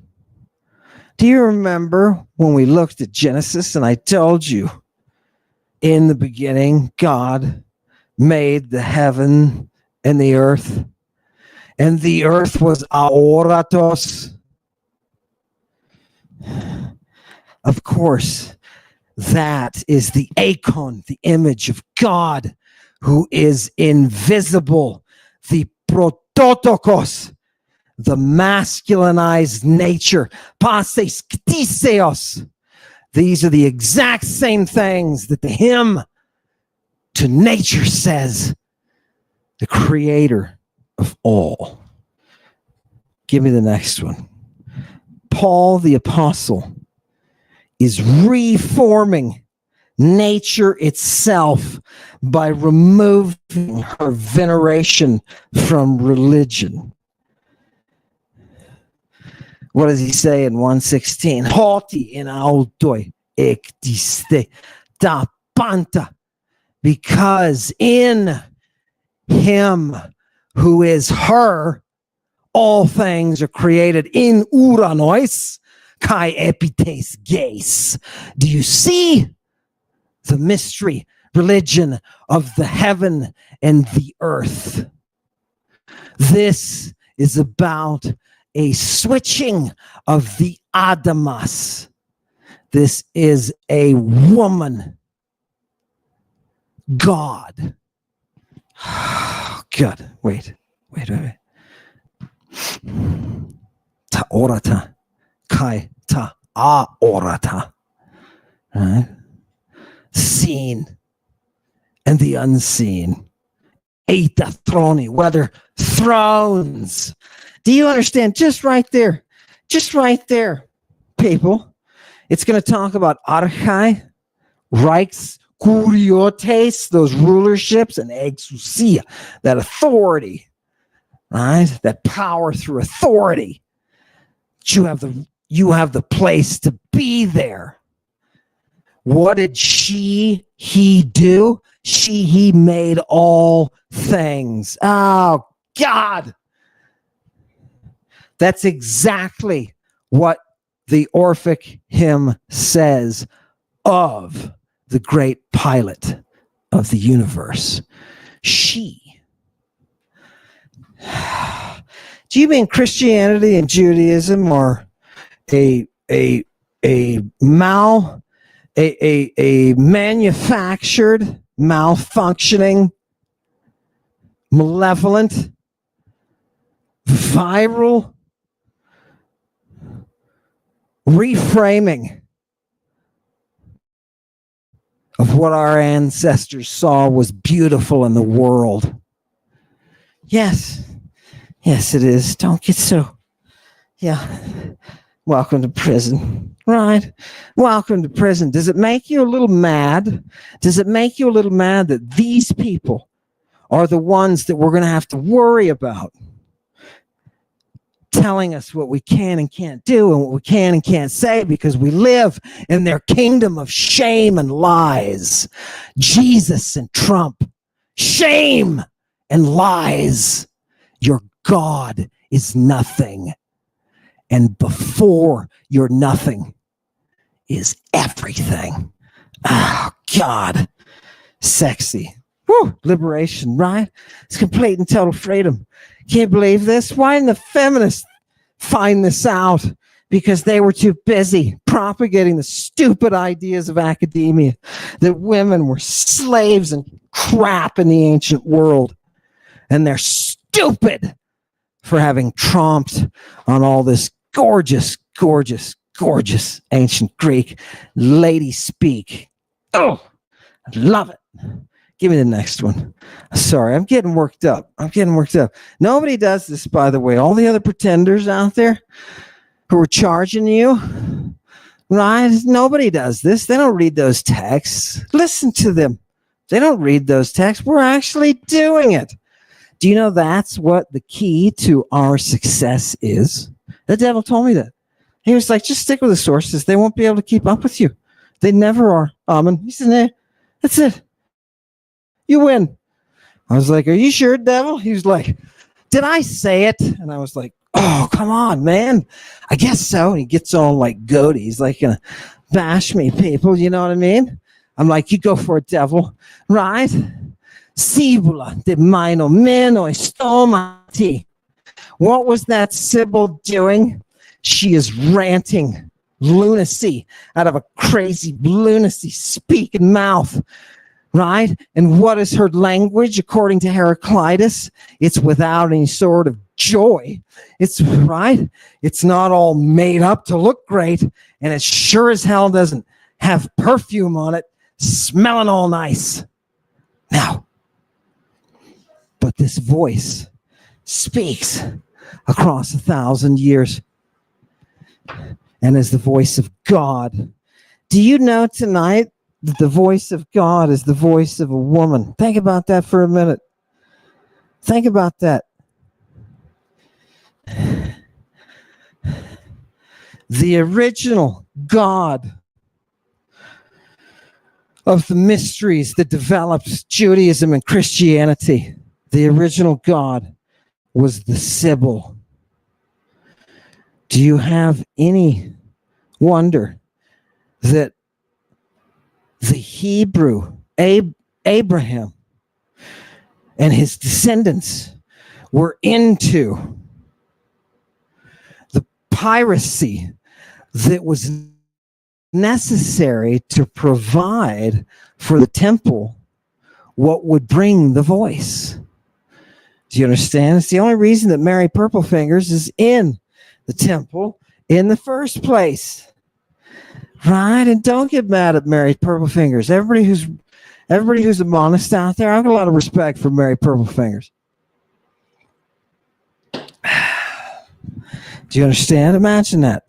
Do you remember when we looked at Genesis and I told you in the beginning, God made the heaven and the earth was aoratos? Of course, that is the icon, the image of God who is invisible, the prototokos, the masculinized nature, pases ktiseos. These are the exact same things that the hymn to nature says, the creator of all. Give me the next one. Paul the apostle is reforming nature itself by removing her veneration from religion. What does he say in 1:16? Haughty in autoi ektiste ta panta, because in him who is her, all things are created in uranois kai epites geis. Do you see the mystery, religion of the heaven and the earth? This is about a switching of the adamas. This is a woman. God. God. Wait. Ta orata. Kai ta a orata. Right? Seen and the unseen. Eta throni, whether thrones. Do you understand? Just right there, people. It's going to talk about archai, reichs, kuriotes, those rulerships, and exousia, that authority, right? That power through authority. You have the place to be there. What did he do? He made all things. Oh, God. That's exactly what the Orphic hymn says of the great pilot of the universe. She Do you mean Christianity and Judaism are a manufactured, malfunctioning, malevolent, viral reframing of what our ancestors saw was beautiful in the world? Yes. Yes, it is. Don't get so, yeah. Welcome to prison, right? Welcome to prison. Does it make you a little mad? Does it make you a little mad that these people are the ones that we're going to have to worry about telling us what we can and can't do and what we can and can't say because we live in their kingdom of shame and lies? Jesus and Trump, shame and lies. Your God is nothing. And before your nothing is everything. Oh, God. Sexy. Woo, liberation, right? It's complete and total freedom. Can't believe this. Why didn't the feminists find this out? Because they were too busy propagating the stupid ideas of academia that women were slaves and crap in the ancient world. And they're stupid for having tromped on all this gorgeous, gorgeous, gorgeous ancient Greek lady speak. Oh, I love it. Give me the next one. Sorry, I'm getting worked up. Nobody does this, by the way. All the other pretenders out there who are charging you, right? Nobody does this. They don't read those texts. Listen to them. They don't read those texts. We're actually doing it. Do you know that's what the key to our success is? The devil told me that. He was like, just stick with the sources. They won't be able to keep up with you. They never are. He said, nah, that's it. You win. I was like, are you sure, devil? He was like, did I say it? And I was like, oh, come on, man. I guess so. And he gets all like goaty. He's like, gonna bash me, people. You know what I mean? I'm like, you go for it, devil. Right? Sibula de mino meno stomati. What was that Sybil doing? She is ranting lunacy out of a crazy lunacy speaking mouth, right? And what is her language according to Heraclitus? It's without any sort of joy. It's right. It's not all made up to look great, and it sure as hell doesn't have perfume on it, smelling all nice. Now, but this voice speaks across 1,000 years and is the voice of God. Do you know tonight that the voice of God is the voice of a woman? Think about that for a minute. Think about that. The original God of the mysteries that developed Judaism and Christianity, the original God was the Sibyl. Do you have any wonder that the Hebrew Abraham and his descendants were into the piracy that was necessary to provide for the temple what would bring the voice? Do you understand? It's the only reason that Mary Purple Fingers is in the temple in the first place, right? And don't get mad at Mary Purple Fingers. Everybody who's a monist out there, I've got a lot of respect for Mary Purple Fingers. Do you understand? Imagine that.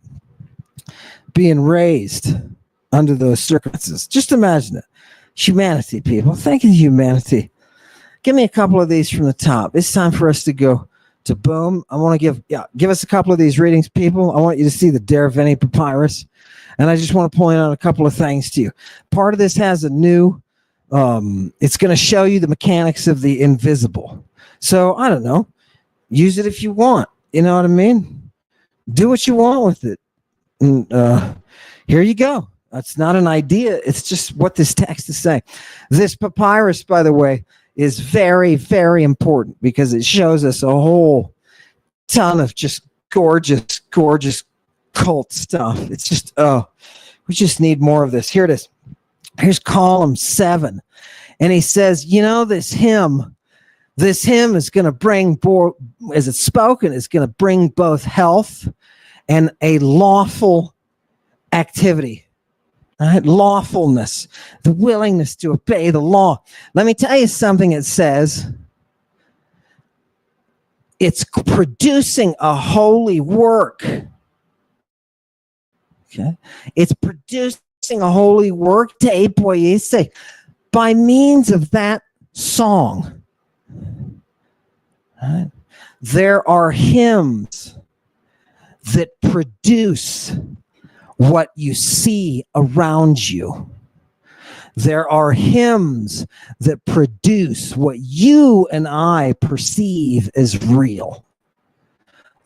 Being raised under those circumstances. Just imagine it. Humanity, people. Think of humanity. Give me a couple of these from the top. It's time for us to go to boom. I want to give us a couple of these readings, people. I want you to see the Dereveni Papyrus. And I just want to point out a couple of things to you. Part of this has a new, it's going to show you the mechanics of the invisible. So, I don't know. Use it if you want. You know what I mean? Do what you want with it. And here you go. That's not an idea. It's just what this text is saying. This papyrus, by the way, is very, very important because it shows us a whole ton of just gorgeous, gorgeous cult stuff. It's just, we just need more of this. Here it is. Here's column 7. And he says, this hymn is going to bring, as it's spoken, is going to bring both health and a lawful activity. Right? Lawfulness, the willingness to obey the law. Let me tell you something it says. It's producing a holy work. Okay? It's producing a holy work by means of that song. Right? There are hymns that produce what you see around you. There are hymns that produce what you and I perceive as real.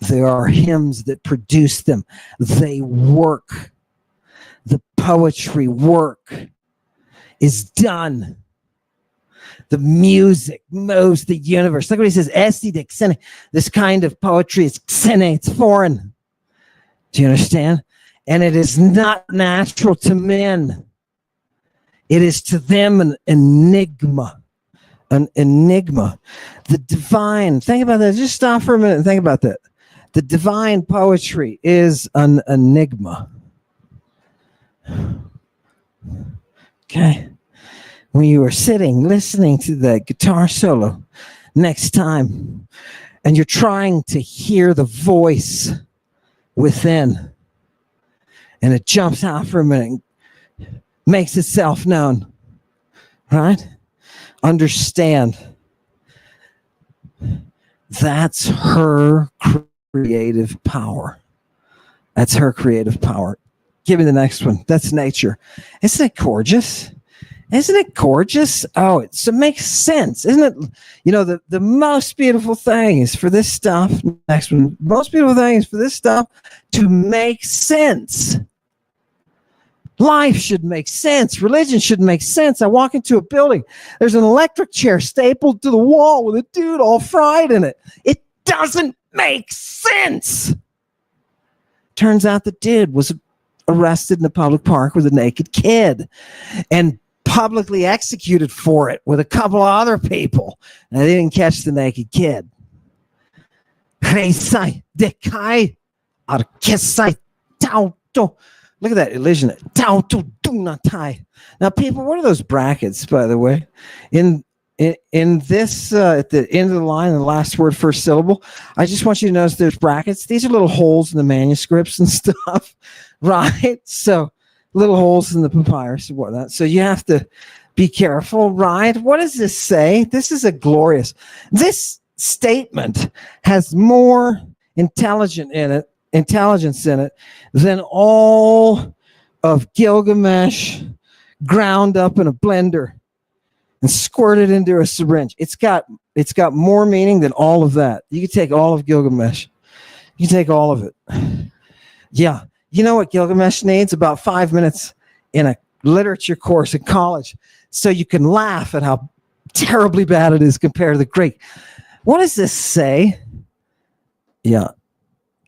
There are hymns that produce them. They work. The poetry work is done. The music moves the universe. Look what he says, aesthetic, this kind of poetry is xene, it's foreign. Do you understand? And it is not natural to men. It is to them an enigma. An enigma. The divine, think about that. Just stop for a minute and think about that. The divine poetry is an enigma. Okay. When you are sitting, listening to the guitar solo next time, and you're trying to hear the voice within, and it jumps out for a minute, makes itself known, right? Understand. That's her creative power. That's her creative power. Give me the next one. That's nature. Isn't it gorgeous? Isn't it gorgeous? Oh, it makes sense, isn't it? The most beautiful thing is for this stuff. Next one. Most beautiful thing is for this stuff to make sense. Life should make sense. Religion should make sense. I walk into a building. There's an electric chair stapled to the wall with a dude all fried in it. It doesn't make sense. Turns out the dude was arrested in a public park with a naked kid and publicly executed for it with a couple of other people. And they didn't catch the naked kid. Look at that illusion. Now, people, what are those brackets, by the way? In this, at the end of the line, the last word, first syllable, I just want you to notice there's brackets. These are little holes in the manuscripts and stuff, right? So little holes in the papyrus and whatnot. So you have to be careful, right? What does this say? This is this statement has more intelligence in it than all of Gilgamesh ground up in a blender and squirted into a syringe. It's got more meaning than all of that. You can take all of Gilgamesh. You can take all of it. Yeah. You know what Gilgamesh needs? About 5 minutes in a literature course in college so you can laugh at how terribly bad it is compared to the Greek. What does this say? Yeah.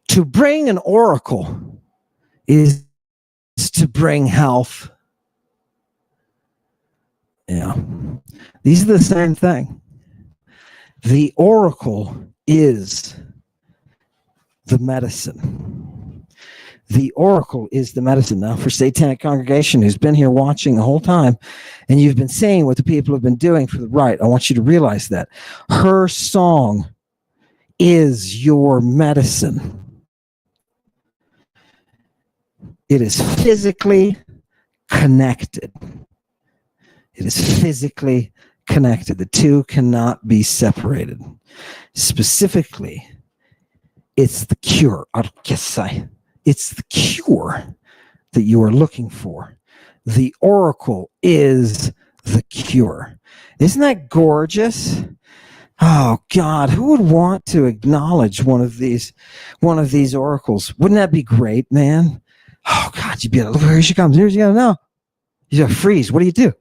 To bring an oracle is to bring health. Yeah. These are the same thing. The oracle is the medicine. The oracle is the medicine. Now, for Satanic Congregation who's been here watching the whole time, and you've been seeing what the people have been doing for the right, I want you to realize that her song is your medicine. It is physically connected. It is physically connected. The two cannot be separated. Specifically, it's the cure. It's the cure that you are looking for. The oracle is the cure. Isn't that gorgeous? Oh God, who would want to acknowledge one of these oracles? Wouldn't that be great, man? Oh God, you'd be like, look, here she comes. Here she goes. No, you just freeze. What do? You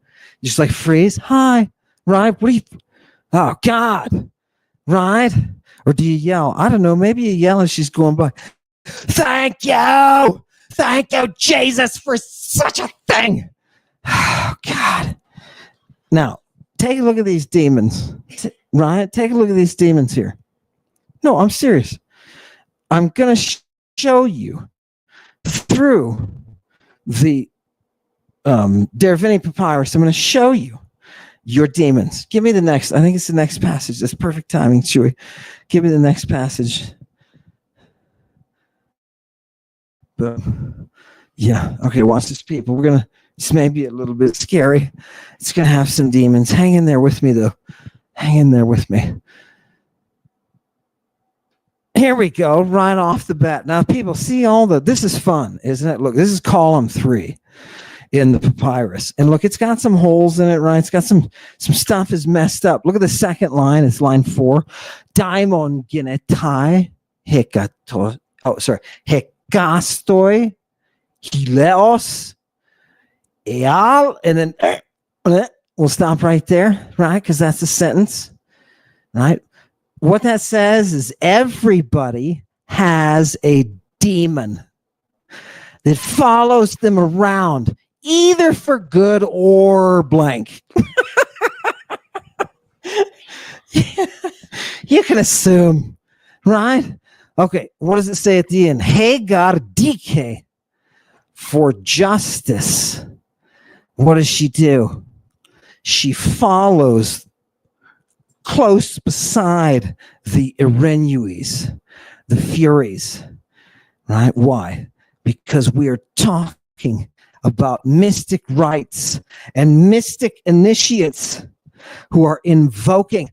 just like freeze. Hi, right? What do you? Oh, God. Right? Or do you yell? I don't know. Maybe you yell as she's going by. Thank you. Thank you, Jesus, for such a thing. Oh, God. Now, take a look at these demons. Right? Take a look at these demons here. No, I'm serious. I'm going to show you through the Dervini papyrus. I'm going to show you your demons. Give me the next. I think it's the next passage. That's perfect timing, Chewy. Give me the next passage. Boom. Yeah. Okay, watch this, people. We're going to, this may be a little bit scary. It's going to have some demons. Hang in there with me, though. Hang in there with me. Here we go, right off the bat. Now, people, see all the, this is fun, isn't it? Look, this is column 3 in the papyrus. And look, it's got some holes in it, right? It's got some stuff is messed up. Look at the second line. It's line 4. Daimon genetai hekato. Oh, sorry. Hekastoi hileos eal. And then we'll stop right there, right? Because that's the sentence, right? What that says is everybody has a demon that follows them around, either for good or blank. You can assume, right? Okay, what does it say at the end? Hagar dike, for justice. What does she do? She follows close beside the Irenues, the Furies, right? Why? Because we are talking about mystic rites and mystic initiates who are invoking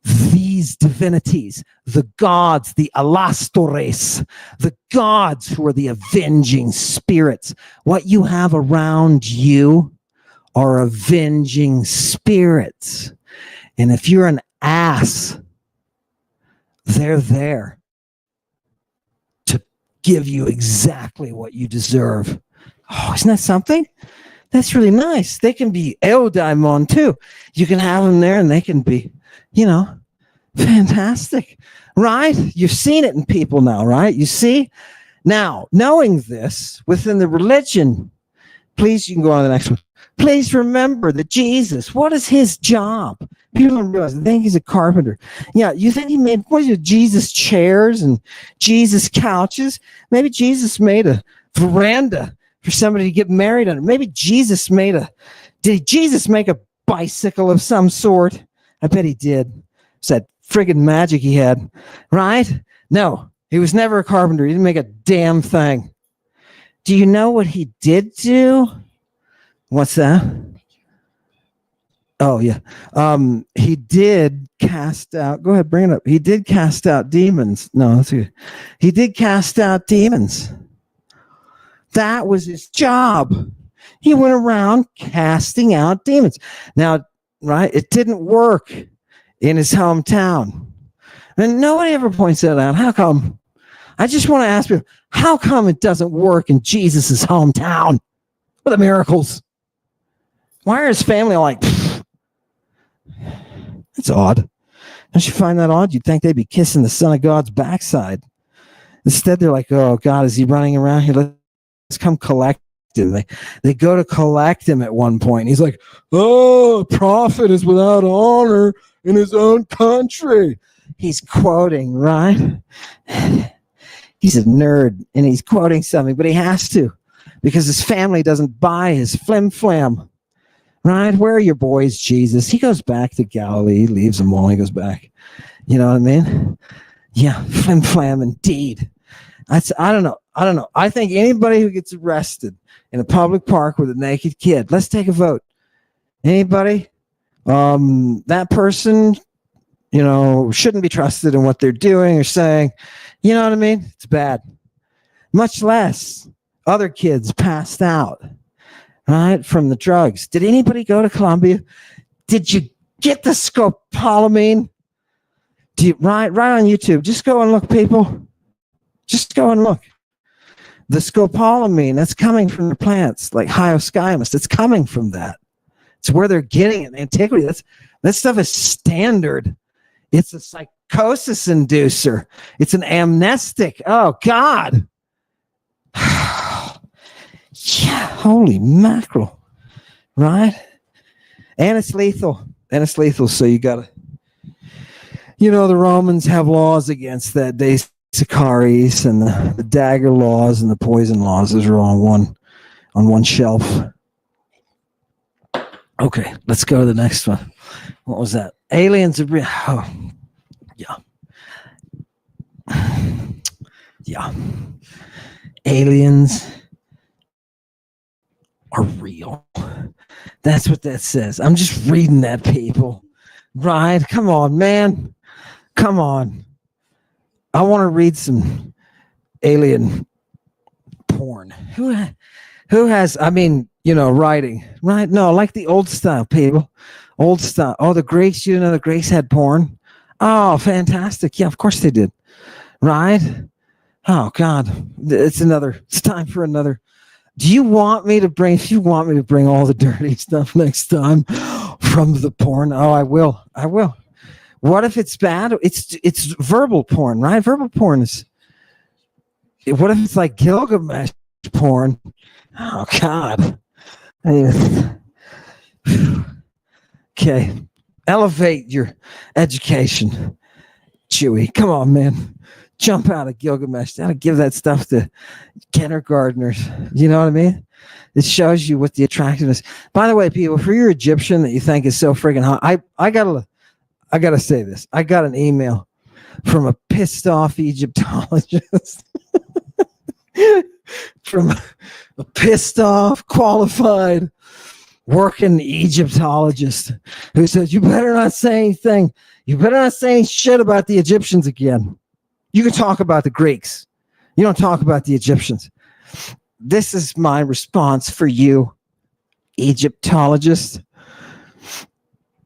these divinities, the gods, the alastores, the gods who are the avenging spirits. What you have around you are avenging spirits. And if you're an ass, they're there to give you exactly what you deserve. Oh, isn't that something? That's really nice. They can be Eodaimon too. You can have them there and they can be, fantastic, right? You've seen it in people now, right? You see? Now, knowing this within the religion, please, you can go on to the next one. Please remember that Jesus, what is his job? People don't realize. They think he's a carpenter. Yeah, you think he made, what is it, Jesus chairs and Jesus couches? Maybe Jesus made a veranda for somebody to get married on. Maybe Jesus did Jesus make a bicycle of some sort? I bet he did. It's that friggin' magic he had, right? No, he was never a carpenter. He didn't make a damn thing. Do you know what he did do? What's that? Oh, yeah. He did cast out, go ahead, bring it up. He did cast out demons. No, that's good. He did cast out demons. That was his job. He went around casting out demons. Now, right, it didn't work in his hometown. And nobody ever points that out. How come? I just want to ask you, how come it doesn't work in Jesus' hometown? What are the miracles? Why are his family like, that's odd. Don't you find that odd? You'd think they'd be kissing the Son of God's backside. Instead, they're like, oh, God, is he running around here? Let's come collect him. They go to collect him at one point. He's like, oh, a prophet is without honor in his own country. He's quoting, right? He's a nerd, and he's quoting something, but he has to because his family doesn't buy his flim-flam. Right? Where are your boys, Jesus? He goes back to Galilee, leaves them all, he goes back. You know what I mean? Yeah, flim-flam indeed. I don't know. I think anybody who gets arrested in a public park with a naked kid, let's take a vote. Anybody? That person, shouldn't be trusted in what they're doing or saying. You know what I mean? It's bad. Much less other kids passed out. Right, from the drugs. Did anybody go to Colombia? Did you get the scopolamine? Right on YouTube. Just go and look, people. Just go and look. The scopolamine that's coming from the plants, like hyoscyamus, it's coming from that. It's where they're getting it. Antiquity. That stuff is standard. It's a psychosis inducer. It's an amnestic. Oh God. Yeah, holy mackerel. Right? And it's lethal. So you gotta, the Romans have laws against that. De Sicaris and the dagger laws and the poison laws. Those are all on one shelf. Okay, let's go to the next one. What was that? Aliens are real. Oh, yeah. Yeah. Aliens are real. That's what that says. I'm just reading that, people. Right? Come on, man. Come on. I want to read some alien porn. Who has, writing, right? No, like the old style, people. Old style. Oh, the Greeks, you know, the Greeks had porn. Oh, fantastic. Yeah, of course they did. Right? Oh, God. It's time for another. If you want me to bring all the dirty stuff next time from the porn, oh, I will. What if it's bad? It's verbal porn, right? Verbal porn is. What if it's like Gilgamesh porn? Oh God. Okay. Elevate your education, Chewy. Come on, man. Jump out of Gilgamesh. Gotta give that stuff to kindergartners. You know what I mean? It shows you what the attractiveness. By the way, people, for your Egyptian that you think is so friggin' hot, I gotta say this. I got an email from a pissed off Egyptologist. From a pissed off, qualified, working Egyptologist who says, you better not say anything. You better not say any shit about the Egyptians again. You can talk about the Greeks. You don't talk about the Egyptians. This is my response for you, Egyptologist.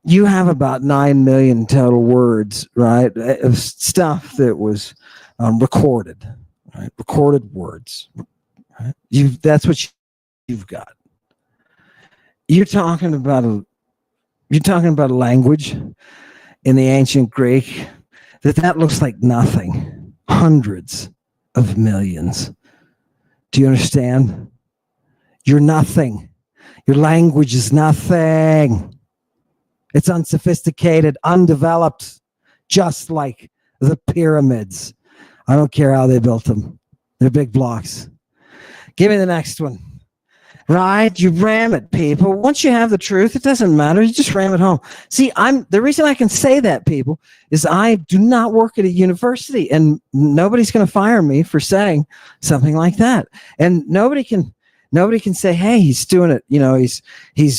You have about 9 million total words, right, of stuff that was recorded, right? Recorded words. Right? That's what you've got. You're talking about a language in the ancient Greek that looks like nothing. Hundreds of millions. Do you understand? You're nothing. Your language is nothing. It's unsophisticated, undeveloped, just like the pyramids. I don't care how they built them. They're big blocks. Give me the next one. Right? You ram it, people. Once you have the truth, it doesn't matter. You just ram it home. See, the reason I can say that, people, is I do not work at a university, and nobody's going to fire me for saying something like that. And nobody can say, hey, he's doing it. You know, he's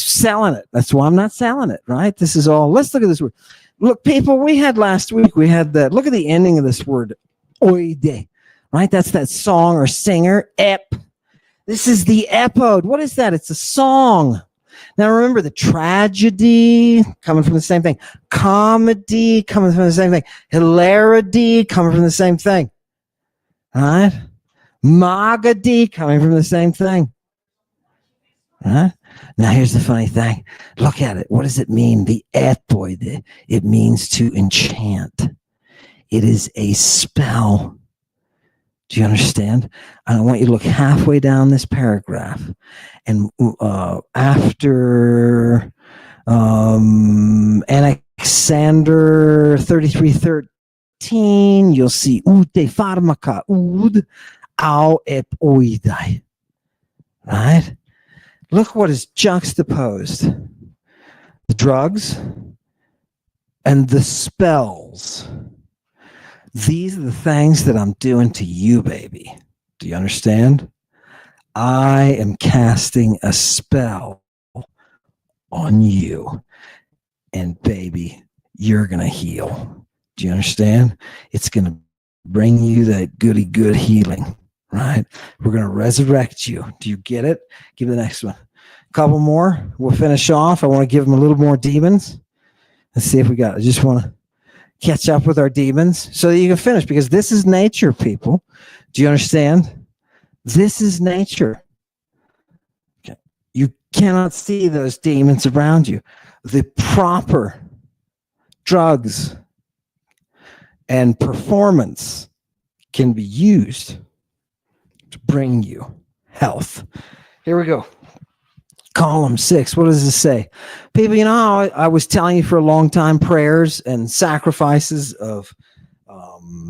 selling it. That's why I'm not selling it, right? This is all. Let's look at this word. Look, people, last week, we had that. Look at the ending of this word, oide, right? That's that song or singer, ep. This is the epode. What is that? It's a song. Now remember the tragedy coming from the same thing. Comedy coming from the same thing. Hilarity coming from the same thing. All right? Magadi coming from the same thing. Huh? Now here's the funny thing. Look at it. What does it mean? The epoid. It means to enchant. It is a spell. Do you understand? I want you to look halfway down this paragraph, and after Alexander 33:13, you'll see ute pharmaca ud au epoidai. Right? Look what is juxtaposed: the drugs and the spells. These are the things that I'm doing to you, baby. Do you understand? I am casting a spell on you. And baby, you're going to heal. Do you understand? It's going to bring you that goody good healing, right? We're going to resurrect you. Do you get it? Give me the next one. A couple more. We'll finish off. I want to give them a little more demons. Let's see if we got it. I just want to catch up with our demons so that you can finish, because this is nature, people. Do you understand? This is nature. Okay. You cannot see those demons around you. The proper drugs and performance can be used to bring you health. Here we go. Column 6. What does this say? People, you know how I was telling you for a long time, prayers and sacrifices of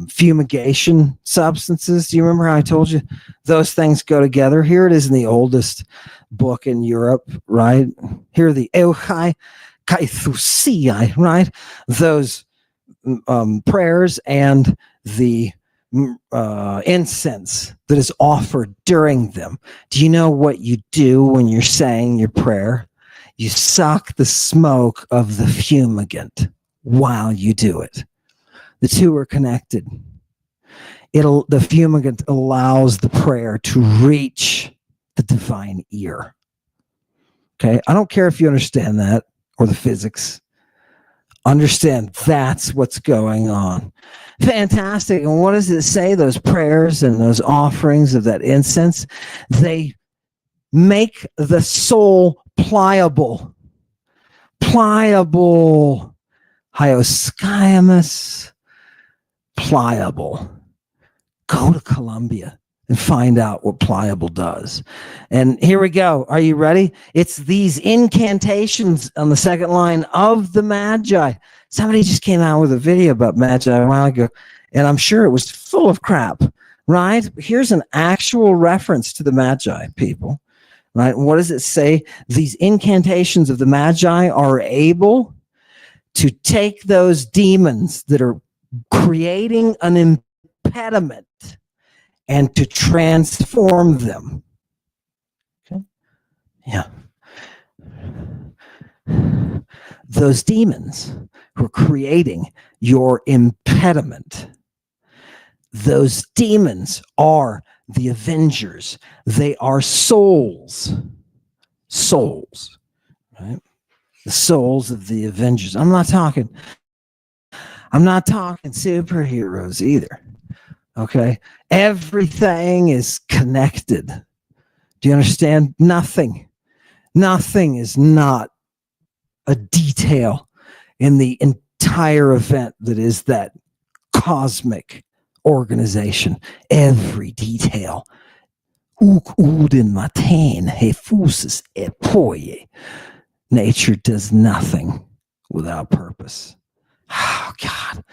fumigation substances. Do you remember how I told you those things go together? Here it is in the oldest book in Europe, right? Here are the Euchai Kaithusiai, right? Those prayers and the incense that is offered during them. Do you know what you do when you're saying your prayer? You suck the smoke of the fumigant while you do it. The two are connected. The fumigant allows the prayer to reach the divine ear. Okay, I don't care if you understand that or the physics. Understand that's what's going on. Fantastic. And what does it say? Those prayers and those offerings of that incense, they make the soul pliable. Pliable. Hyoscyamus. Pliable. Go to Colombia and find out what pliable does. And here we go. Are you ready? It's these incantations on the second line of the Magi. Somebody just came out with a video about Magi a while ago, and I'm sure it was full of crap, right? Here's an actual reference to the Magi, people, right? What does it say? These incantations of the Magi are able to take those demons that are creating an impediment and to transform them. Okay? Yeah. Those demons who are creating your impediment, those demons are the avengers. They are souls. Souls. Right? The souls of the avengers. I'm not talking superheroes either. Okay. Everything is connected. Do you understand? Nothing is not a detail in the entire event that is that cosmic organization. Every detail. Nature does nothing without purpose. Oh, God.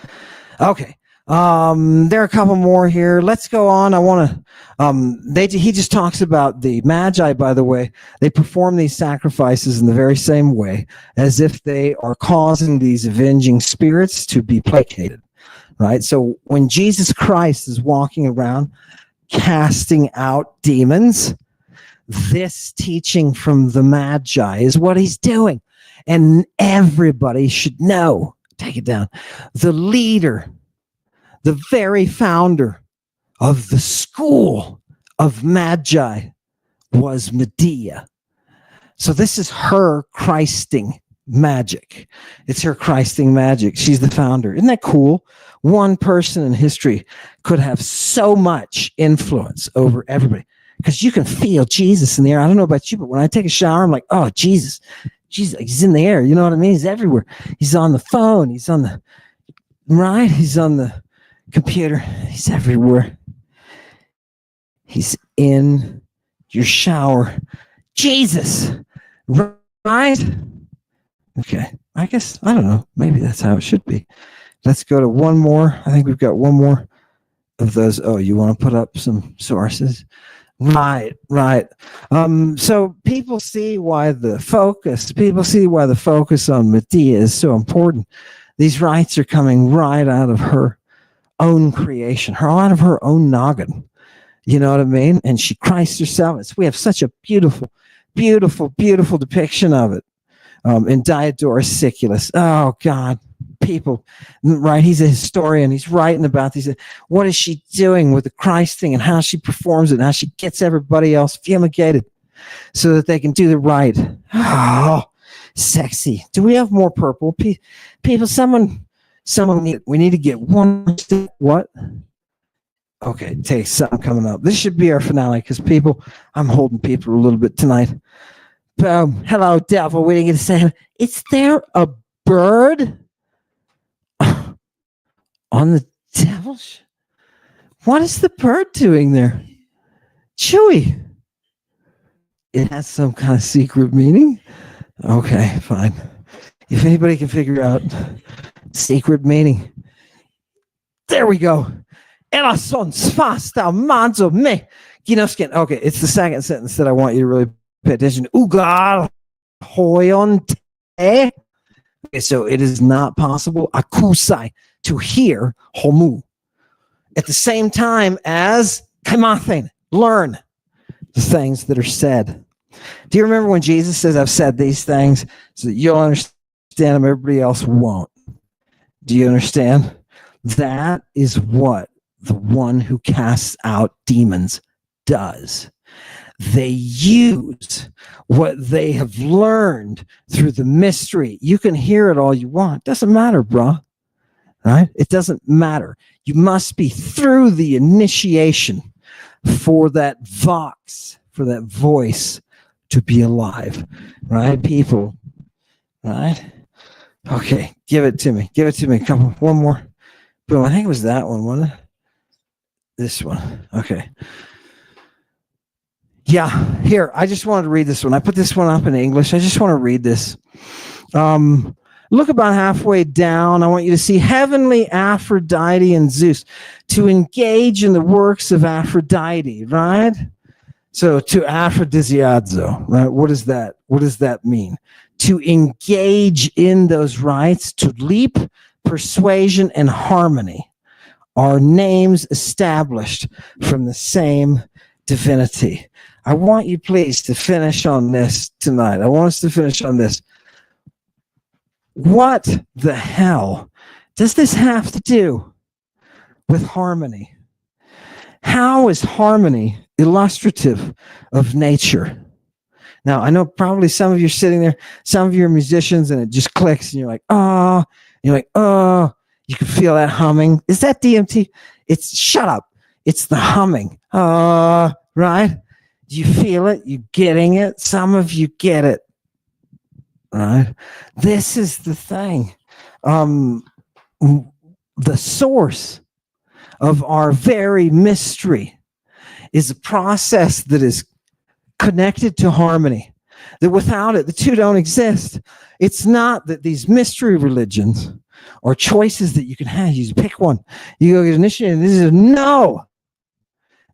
Okay. There are a couple more here. Let's go on. I want to, he just talks about the Magi, by the way. They perform these sacrifices in the very same way as if they are causing these avenging spirits to be placated, right? So when Jesus Christ is walking around casting out demons, this teaching from the Magi is what he's doing. And everybody should know. Take it down. The leader, the very founder of the school of Magi was Medea. So this is her Christing magic. It's her Christing magic. She's the founder. Isn't that cool? One person in history could have so much influence over everybody because you can feel Jesus in the air. I don't know about you, but when I take a shower, I'm like, oh, Jesus, he's in the air. You know what I mean? He's everywhere. He's on the phone. He's on the, right? He's on the computer. He's everywhere. He's in your shower. Jesus, right? Okay. I guess, I don't know. Maybe that's how it should be. Let's go to one more. I think we've got one more of those. Oh, you want to put up some sources? Right. So people see why the focus on Medea is so important. These rites are coming right out of her own creation, out of her own noggin. You know what I mean? And she Christ herself. We have such a beautiful depiction of it in Diodorus Siculus. Oh, God. People, right? He's a historian. He's writing about these. What is she doing with the Christ thing and how she performs it and how she gets everybody else fumigated so that they can do the right. Oh, sexy. Do we have more purple? People, we need to get one step. What? Okay, take something coming up. This should be our finale because people, I'm holding people a little bit tonight. Boom. Hello, devil. What are you going to say? Is there a bird on the devil's? What is the bird doing there? Chewy. It has some kind of secret meaning. Okay, fine. If anybody can figure out secret meaning, there we go. Ela son svasta manzo me. Ginoskin. Okay, it's the second sentence that I want you to really pay attention. Ugal hoyonte. Okay, so it is not possible akusai to hear homu at the same time as kaimathen, learn the things that are said. Do you remember when Jesus says, I've said these things so that you'll understand them, everybody else won't? Do you understand? That is what the one who casts out demons does. They use what they have learned through the mystery. You can hear it all you want. Doesn't matter, bro. Right? It doesn't matter. You must be through the initiation for that vox, for that voice to be alive. Right, people? Right? Okay, give it to me. Give it to me. Come on, one more. Boom. I think it was that one, wasn't it? This one. Okay. Yeah, here. I just wanted to read this one. I put this one up in English. I just want to read this. Look about halfway down. I want you to see heavenly Aphrodite and Zeus to engage in the works of Aphrodite, right? So to aphrodisiazo, right? What does that? What does that mean? To engage in those rites, to leap, persuasion, and harmony are names established from the same divinity. I want you, please, to finish on this tonight. I want us to finish on this. What the hell does this have to do with harmony? How is harmony illustrative of nature? Now, I know probably some of you are sitting there, some of you are musicians, and it just clicks, and you're like, oh, you can feel that humming. Is that DMT? It's, shut up. It's the humming. Right? Do you feel it? You getting it? Some of you get it. Right? This is the thing. The source of our very mystery is a process that is connected to harmony, that without it, the two don't exist. It's not that these mystery religions or choices that you can have, you pick one, you go get initiated. This is no.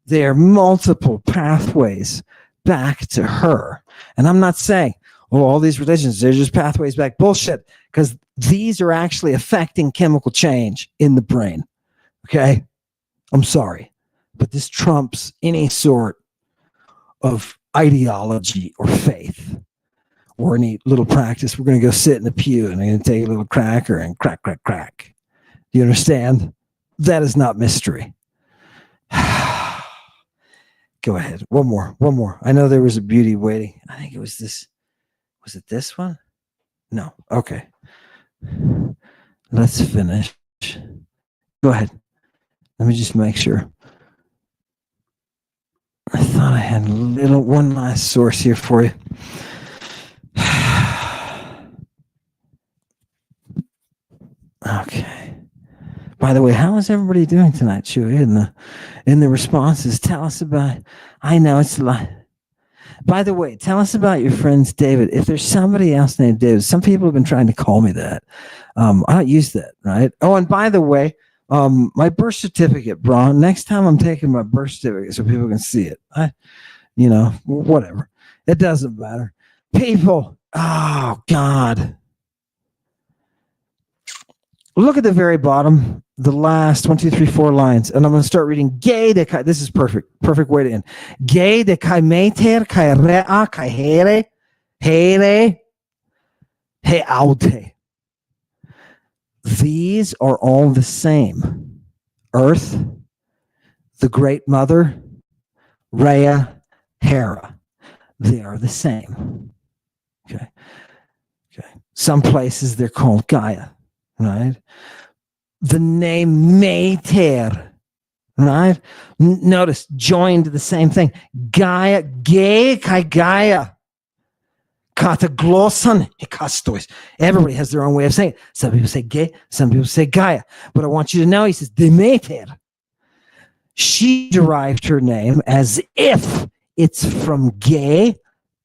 There are multiple pathways back to her. And I'm not saying, oh, all these religions, they're just pathways back. Bullshit. Because these are actually affecting chemical change in the brain. Okay? I'm sorry. But this trumps any sort of ideology or faith or any little practice. We're going to go sit in the pew and I'm going to take a little cracker and crack, crack, crack. Do you understand? That is not mystery. Go ahead. One more. I know there was a beauty waiting. I think it was this. Was it this one? No. Okay. Let's finish. Go ahead. Let me just make sure. I thought I had one last source here for you. Okay. By the way, how is everybody doing tonight, Chewy? In the responses, tell us about. I know it's a lot. By the way, tell us about your friends, David. If there's somebody else named David, some people have been trying to call me that. I don't use that, right? Oh, and by the way, my birth certificate, bro. Next time I'm taking my birth certificate so people can see it. Whatever. It doesn't matter. People, oh God. Look at the very bottom, the last 1, 2, 3, 4 lines, and I'm going to start reading. Gay de kai. This is perfect way to end. Gay de kai meter kai rea kai here he aute. These are all the same. Earth, the Great Mother, Rhea, Hera. They are the same. Okay. Some places they're called Gaia. Right? The name Mater, right? Notice, joined to the same thing. Gaia, gay kai Gaia. Kataglosan Hekastois. Everybody has their own way of saying it. Some people say Ge, some people say Gaia. But I want you to know, he says, Demeter. She derived her name as if it's from Ge,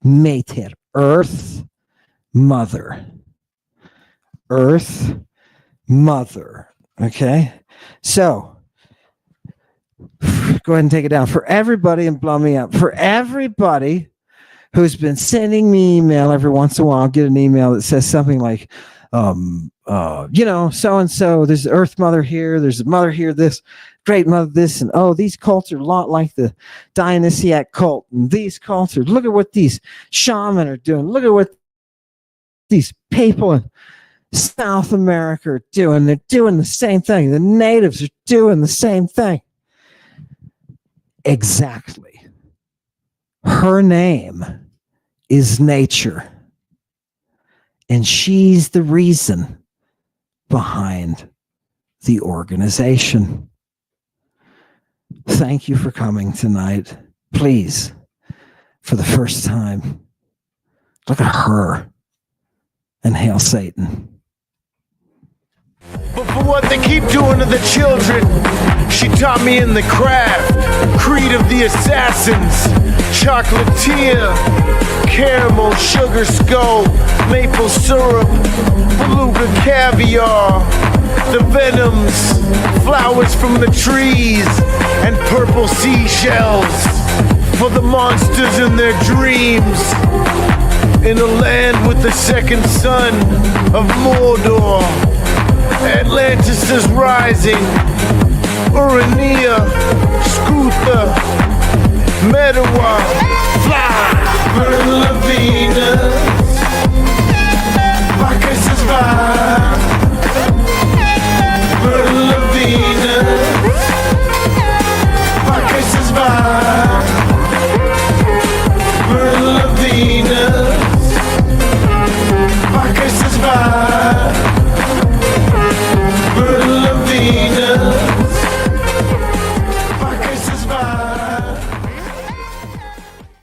Meter, earth, mother. Earth, mother. Okay? So, go ahead and take it down. For everybody, and blow me up. For everybody who's been sending me email every once in a while, I'll get an email that says something like, so-and-so, there's the earth mother here, there's a mother here, this great mother, this, and these cults are a lot like the Dionysiac cult, and these cults are, look at what these shaman are doing, look at what these people in South America are doing, they're doing the same thing, the natives are doing the same thing. Exactly. Her name is nature. And she's the reason behind the organization. Thank you for coming tonight. Please, for the first time, look at her and hail Satan. But for what they keep doing to the children, she taught me in the craft, creed of the assassins, chocolatier, caramel, sugar skull, maple syrup, beluga caviar, the venoms, flowers from the trees, and purple seashells for the monsters in their dreams. In a land with the second son of Mordor, Atlantis is rising. Urania, Skutha, Medawa,